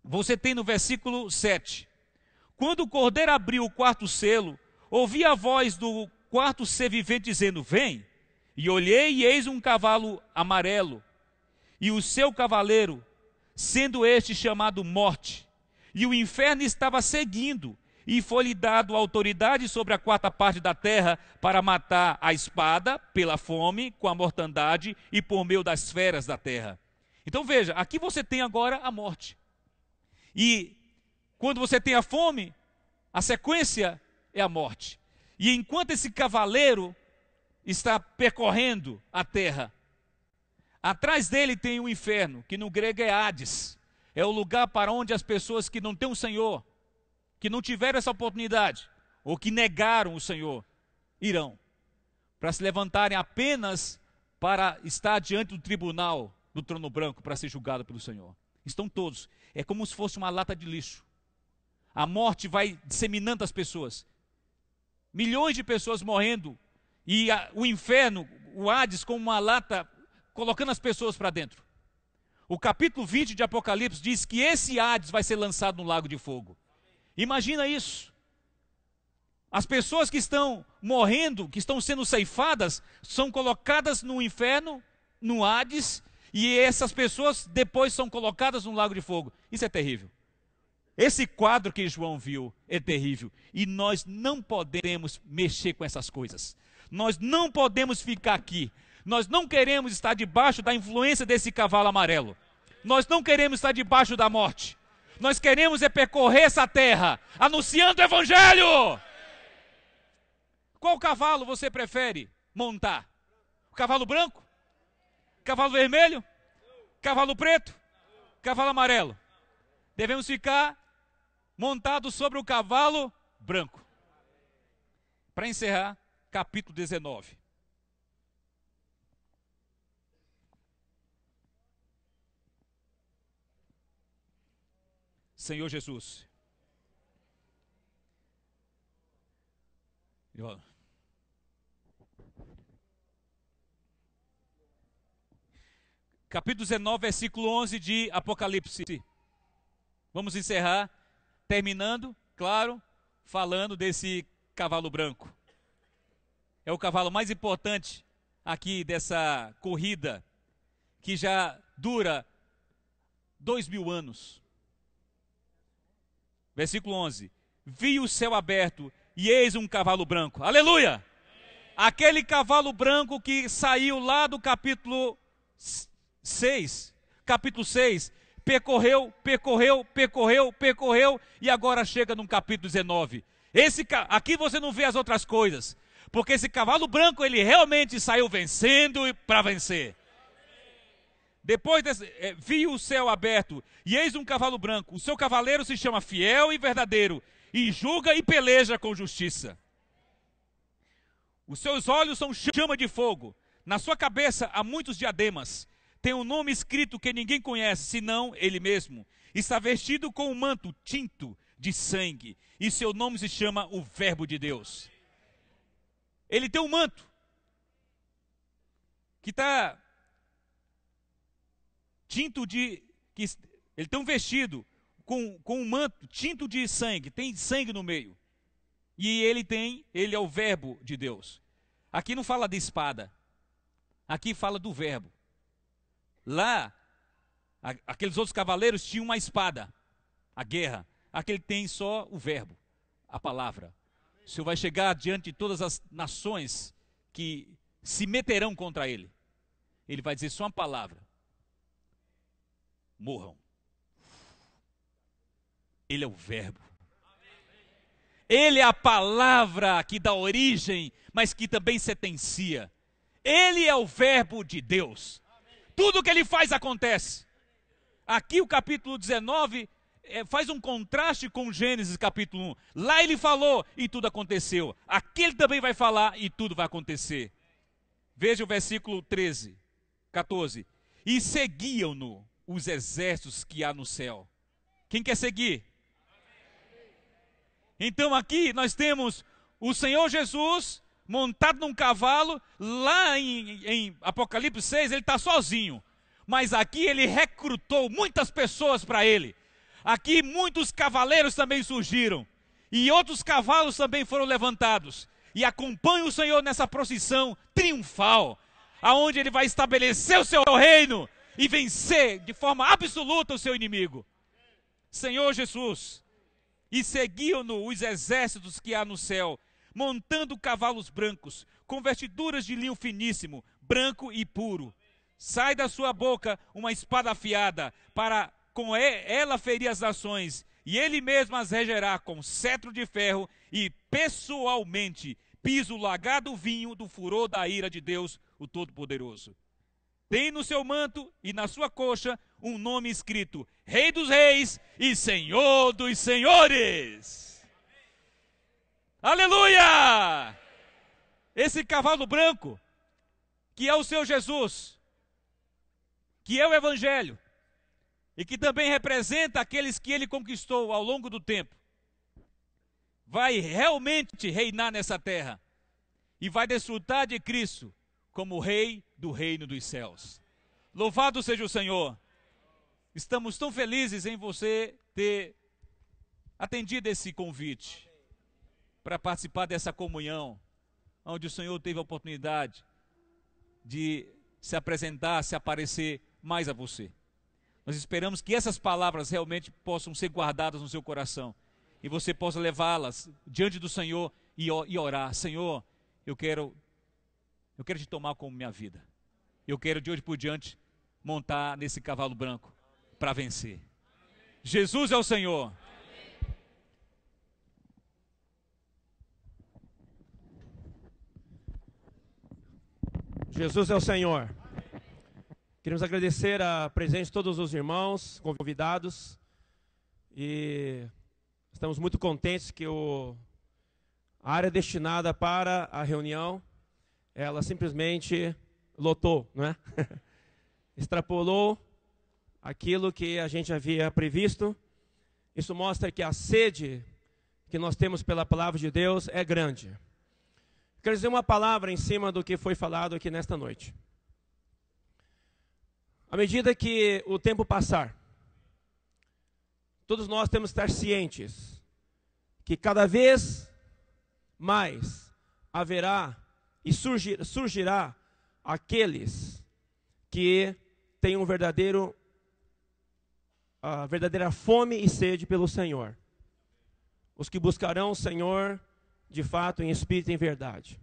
A: você tem no versículo 7. Quando o cordeiro abriu o 4º selo, ouvi a voz do 4º ser vivente dizendo: vem. E olhei, e eis um cavalo amarelo, e o seu cavaleiro, sendo este chamado Morte. E o inferno estava seguindo, e foi-lhe dado autoridade sobre a quarta parte da terra para matar a espada, pela fome, com a mortandade e por meio das feras da terra. Então veja, aqui você tem agora a morte. E quando você tem a fome, a sequência é a morte. E enquanto esse cavaleiro está percorrendo a terra, atrás dele tem o inferno, que no grego é Hades. É o lugar para onde as pessoas que não têm um Senhor, que não tiveram essa oportunidade, ou que negaram o Senhor, irão, para se levantarem apenas para estar diante do tribunal do trono branco, para ser julgado pelo Senhor. Estão todos, é como se fosse uma lata de lixo. A morte vai disseminando as pessoas. Milhões de pessoas morrendo, e o inferno, o Hades, como uma lata, colocando as pessoas para dentro. O capítulo 20 de Apocalipse diz que esse Hades vai ser lançado no lago de fogo. Imagina isso. As pessoas que estão morrendo, que estão sendo ceifadas, são colocadas no inferno, no Hades, e essas pessoas depois são colocadas no lago de fogo. Isso é terrível. Esse quadro que João viu é terrível. E nós não podemos mexer com essas coisas. Nós não podemos ficar aqui. Nós não queremos estar debaixo da influência desse cavalo amarelo. Nós não queremos estar debaixo da morte. Nós queremos é percorrer essa terra, anunciando o Evangelho. Qual cavalo você prefere montar? O cavalo branco? Cavalo vermelho? Cavalo preto? Cavalo amarelo? Devemos ficar montados sobre o cavalo branco. Para encerrar, capítulo 19. Senhor Jesus. Capítulo 19, versículo 11 de Apocalipse. Vamos encerrar, terminando, claro, falando desse cavalo branco. É o cavalo mais importante aqui dessa corrida, que já dura 2000 anos. Versículo 11. Vi o céu aberto e eis um cavalo branco. Aleluia! Aquele cavalo branco que saiu lá do capítulo 6. Capítulo 6. Percorreu e agora chega no capítulo 19. Aqui você não vê as outras coisas. Porque esse cavalo branco, ele realmente saiu vencendo para vencer. Depois vi o céu aberto, e eis um cavalo branco. O seu cavaleiro se chama Fiel e Verdadeiro, e julga e peleja com justiça. Os seus olhos são chama de fogo. Na sua cabeça há muitos diademas. Tem um nome escrito que ninguém conhece, senão ele mesmo. Está vestido com um manto tinto de sangue, e seu nome se chama o Verbo de Deus. Ele tem um manto que está tinto de... Ele tem um vestido com um manto tinto de sangue, tem sangue no meio. E ele é o Verbo de Deus. Aqui não fala de espada, aqui fala do Verbo. Lá, aqueles outros cavaleiros tinham uma espada, a guerra. Aqui ele tem só o Verbo, a palavra. O Senhor vai chegar diante de todas as nações que se meterão contra ele. Ele vai dizer só uma palavra: morram. Ele é o Verbo. Ele é a palavra que dá origem, mas que também sentencia. Ele é o Verbo de Deus. Tudo que ele faz acontece. Aqui o capítulo 19 faz um contraste com Gênesis capítulo 1. Lá ele falou e tudo aconteceu. Aqui ele também vai falar e tudo vai acontecer. Veja o versículo 13, 14. E seguiam-no os exércitos que há no céu. Quem quer seguir? Então aqui nós temos o Senhor Jesus montado num cavalo. Lá em Apocalipse 6 ele está sozinho. Mas aqui ele recrutou muitas pessoas para ele. Aqui muitos cavaleiros também surgiram. E outros cavalos também foram levantados. E acompanham o Senhor nessa procissão triunfal, aonde ele vai estabelecer o seu reino. e vencer de forma absoluta o seu inimigo. Senhor Jesus, e seguiam-no os exércitos que há no céu, montando cavalos brancos, com vestiduras de linho finíssimo, branco e puro. Sai da sua boca uma espada afiada, para com ela ferir as nações, e ele mesmo as regerá com cetro de ferro, e pessoalmente pisa o lagado vinho do furor da ira de Deus, o Todo-Poderoso. Tem no seu manto e na sua coxa um nome escrito: Rei dos Reis e Senhor dos Senhores. Aleluia! Esse cavalo branco, que é o seu Jesus, que é o Evangelho, e que também representa aqueles que ele conquistou ao longo do tempo, vai realmente reinar nessa terra e vai desfrutar de Cristo como Rei do reino dos céus. Louvado seja o Senhor. Estamos tão felizes em você ter atendido esse convite para participar dessa comunhão, onde o Senhor teve a oportunidade de se apresentar, se aparecer mais a você. Nós esperamos que essas palavras realmente possam ser guardadas no seu coração e você possa levá-las diante do Senhor e orar: Senhor, eu quero te tomar como minha vida. Eu quero de hoje por diante montar nesse cavalo branco para vencer. Jesus é o Senhor.
B: Jesus é o Senhor. Queremos agradecer a presença de todos os irmãos, convidados, e estamos muito contentes que a área destinada para a reunião, ela simplesmente lotou, não é? Extrapolou aquilo que a gente havia previsto. Isso mostra que a sede que nós temos pela palavra de Deus é grande. Quero dizer uma palavra em cima do que foi falado aqui nesta noite. À medida que o tempo passar, todos nós temos que estar cientes que cada vez mais haverá e surgirá aqueles que têm a verdadeira fome e sede pelo Senhor. Os que buscarão o Senhor de fato em espírito e em verdade.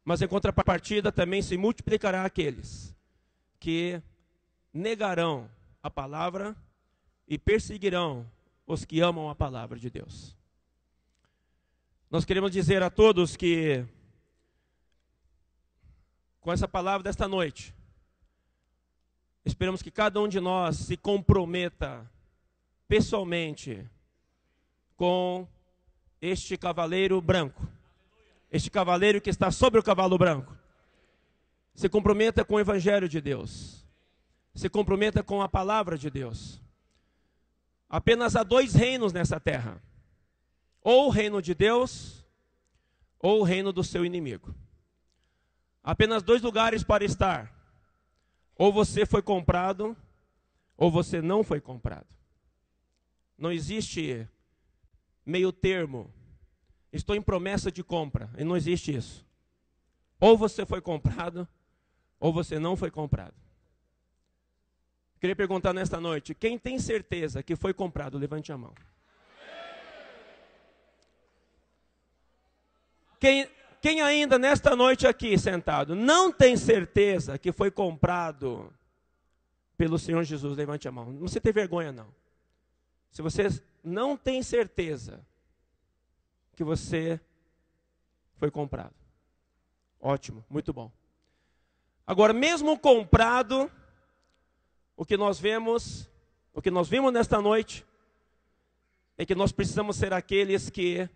B: Mas em contrapartida também se multiplicará aqueles que negarão a palavra e perseguirão os que amam a palavra de Deus. Nós queremos dizer a todos que com essa palavra desta noite, esperamos que cada um de nós se comprometa pessoalmente com este cavaleiro branco. Este cavaleiro que está sobre o cavalo branco. Se comprometa com o Evangelho de Deus. Se comprometa com a palavra de Deus. Apenas há dois reinos nessa terra. Ou o reino de Deus, ou o reino do seu inimigo. Apenas dois lugares para estar. Ou você foi comprado, ou você não foi comprado. Não existe meio termo. Estou em promessa de compra, e não existe isso. Ou você foi comprado, ou você não foi comprado. Queria perguntar nesta noite, quem tem certeza que foi comprado, levante a mão. Quem ainda nesta noite aqui sentado não tem certeza que foi comprado pelo Senhor Jesus, levante a mão. Não se tem vergonha não. Se você não tem certeza que você foi comprado. Ótimo, muito bom. Agora, mesmo comprado, o que nós vimos nesta noite, é que nós precisamos ser aqueles que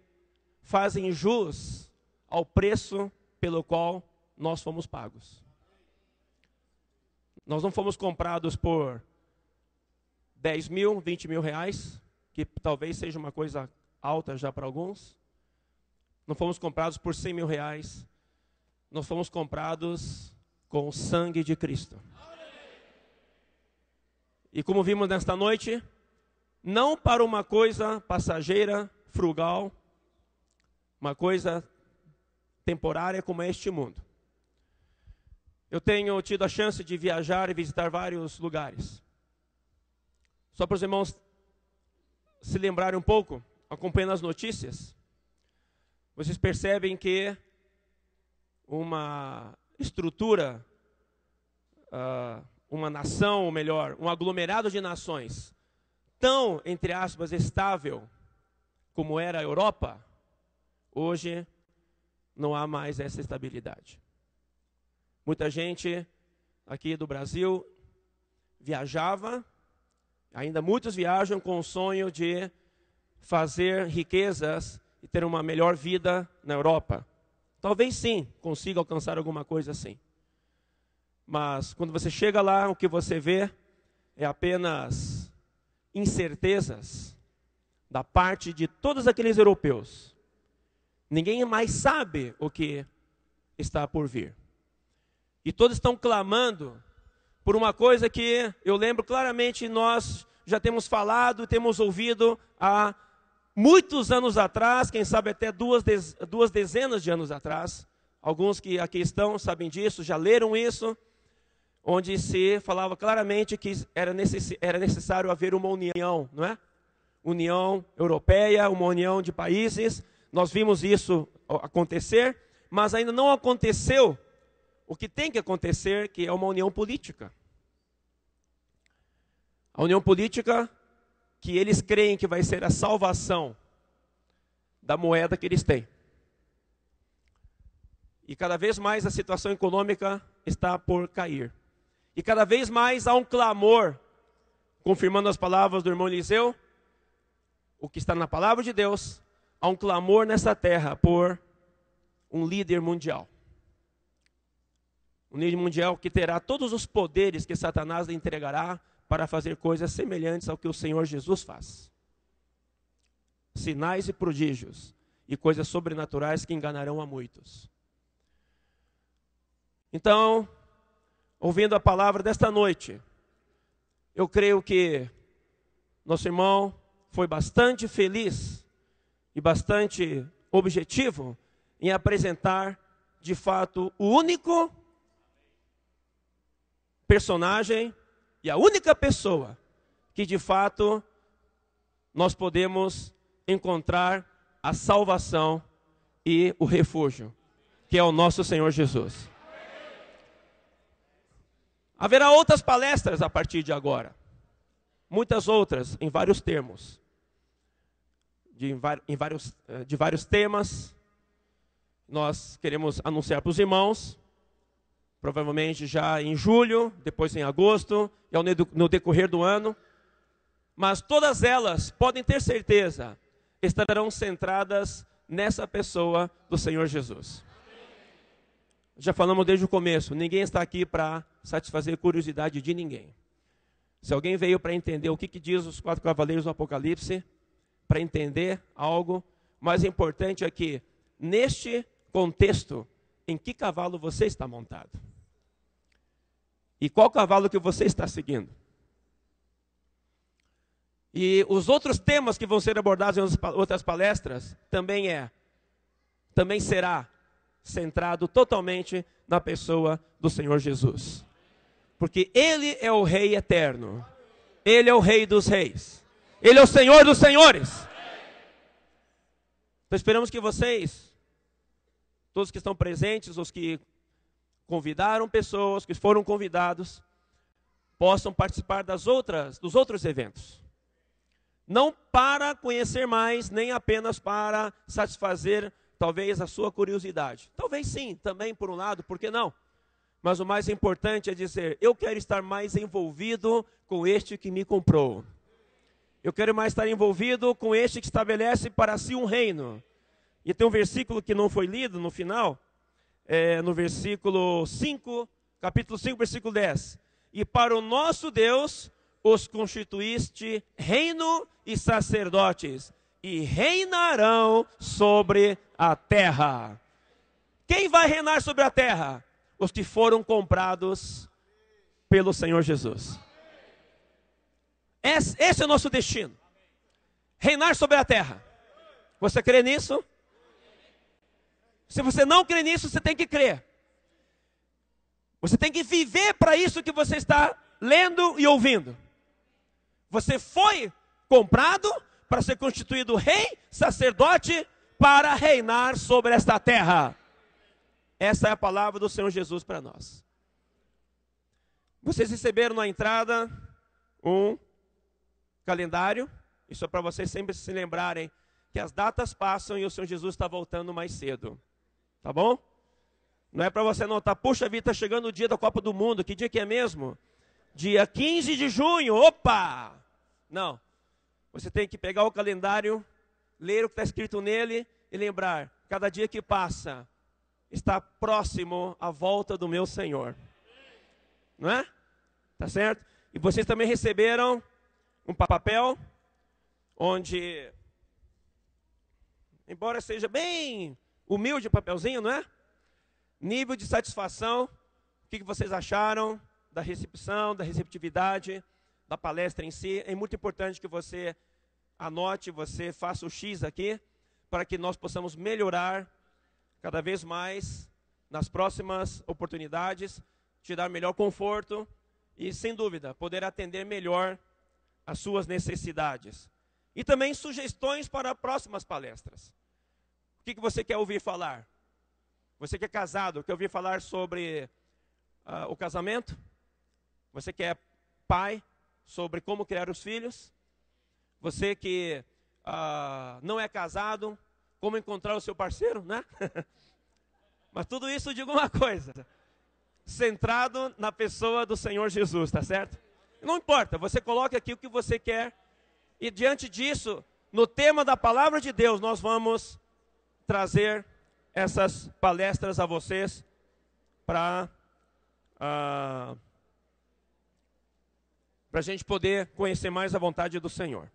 B: fazem jus ao preço pelo qual nós fomos pagos. Nós não fomos comprados por 10 mil, 20 mil reais, que talvez seja uma coisa alta já para alguns. Não fomos comprados por 100 mil reais. Nós fomos comprados com o sangue de Cristo. E como vimos nesta noite, não para uma coisa passageira, frugal, uma coisa temporária como é este mundo. Eu tenho tido a chance de viajar e visitar vários lugares. Só para os irmãos se lembrarem um pouco, acompanhando as notícias, vocês percebem que uma estrutura, uma nação, ou melhor, um aglomerado de nações tão, entre aspas, estável como era a Europa, hoje não há mais essa estabilidade. Muita gente aqui do Brasil viajava, ainda muitos viajam com o sonho de fazer riquezas e ter uma melhor vida na Europa. Talvez sim, consiga alcançar alguma coisa assim. Mas quando você chega lá, o que você vê é apenas incertezas da parte de todos aqueles europeus. Ninguém mais sabe o que está por vir. E todos estão clamando por uma coisa que eu lembro claramente, nós já temos falado, temos ouvido há muitos anos atrás, quem sabe até duas dezenas de anos atrás. Alguns que aqui estão sabem disso, já leram isso, onde se falava claramente que era necessário haver uma união, não é? União europeia, uma união de países. Nós vimos isso acontecer, mas ainda não aconteceu o que tem que acontecer, que é uma união política. A união política que eles creem que vai ser a salvação da moeda que eles têm. E cada vez mais a situação econômica está por cair. E cada vez mais há um clamor, confirmando as palavras do irmão Eliseu, o que está na palavra de Deus, há um clamor nessa terra por um líder mundial. Um líder mundial que terá todos os poderes que Satanás lhe entregará para fazer coisas semelhantes ao que o Senhor Jesus faz. Sinais e prodígios e coisas sobrenaturais que enganarão a muitos. Então, ouvindo a palavra desta noite, eu creio que nosso irmão foi bastante feliz e bastante objetivo em apresentar, de fato, o único personagem e a única pessoa que, de fato, nós podemos encontrar a salvação e o refúgio, que é o nosso Senhor Jesus. Haverá outras palestras a partir de agora. Muitas outras, em vários termos. De vários temas. Nós queremos anunciar para os irmãos. Provavelmente já em julho, depois em agosto, e no decorrer do ano. Mas todas elas, podem ter certeza, estarão centradas nessa pessoa do Senhor Jesus. Já falamos desde o começo, ninguém está aqui para satisfazer a curiosidade de ninguém. Se alguém veio para entender o que diz os 4 cavaleiros do Apocalipse, para entender algo, o mais importante é que, neste contexto, em que cavalo você está montado? E qual cavalo que você está seguindo? E os outros temas que vão ser abordados em outras palestras, também será centrado totalmente na pessoa do Senhor Jesus. Porque Ele é o Rei eterno. Ele é o Rei dos reis. Ele é o Senhor dos senhores. Então esperamos que vocês, todos que estão presentes, os que convidaram pessoas, que foram convidados, possam participar dos outros eventos. Não para conhecer mais, nem apenas para satisfazer talvez a sua curiosidade. Talvez sim, também por um lado, por que não? Mas o mais importante é dizer, eu quero estar mais envolvido com este que me comprou. Eu quero mais estar envolvido com este que estabelece para si um reino. E tem um versículo que não foi lido no final, no versículo 5, capítulo 5, versículo 10. E para o nosso Deus os constituíste reino e sacerdotes, e reinarão sobre a terra. Quem vai reinar sobre a terra? Os que foram comprados pelo Senhor Jesus. Esse é o nosso destino. Reinar sobre a terra. Você crê nisso? Se você não crê nisso, você tem que crer. Você tem que viver para isso que você está lendo e ouvindo. Você foi comprado para ser constituído rei, sacerdote, para reinar sobre esta terra. Essa é a palavra do Senhor Jesus para nós. Vocês receberam na entrada um calendário. Isso é para vocês sempre se lembrarem que as datas passam e o Senhor Jesus está voltando mais cedo. Tá bom? Não é para você anotar, puxa vida, está chegando o dia da Copa do Mundo. Que dia que é mesmo? Dia 15 de junho. Opa! Não. Você tem que pegar o calendário, ler o que está escrito nele e lembrar, cada dia que passa está próximo à volta do meu Senhor. Não é? Tá certo? E vocês também receberam um papel onde, embora seja bem humilde o papelzinho, não é? Nível de satisfação, o que vocês acharam da recepção, da receptividade, da palestra em si. É muito importante que você anote, você faça o X aqui, para que nós possamos melhorar cada vez mais nas próximas oportunidades, te dar melhor conforto e, sem dúvida, poder atender melhor as suas necessidades. E também sugestões para próximas palestras. O que você quer ouvir falar? Você que é casado, quer ouvir falar sobre o casamento? Você que é pai, sobre como criar os filhos? Você que não é casado, como encontrar o seu parceiro, né? Mas tudo isso, digo uma coisa, centrado na pessoa do Senhor Jesus, tá certo? Não importa, você coloca aqui o que você quer, e diante disso, no tema da palavra de Deus, nós vamos trazer essas palestras a vocês para a gente poder conhecer mais a vontade do Senhor.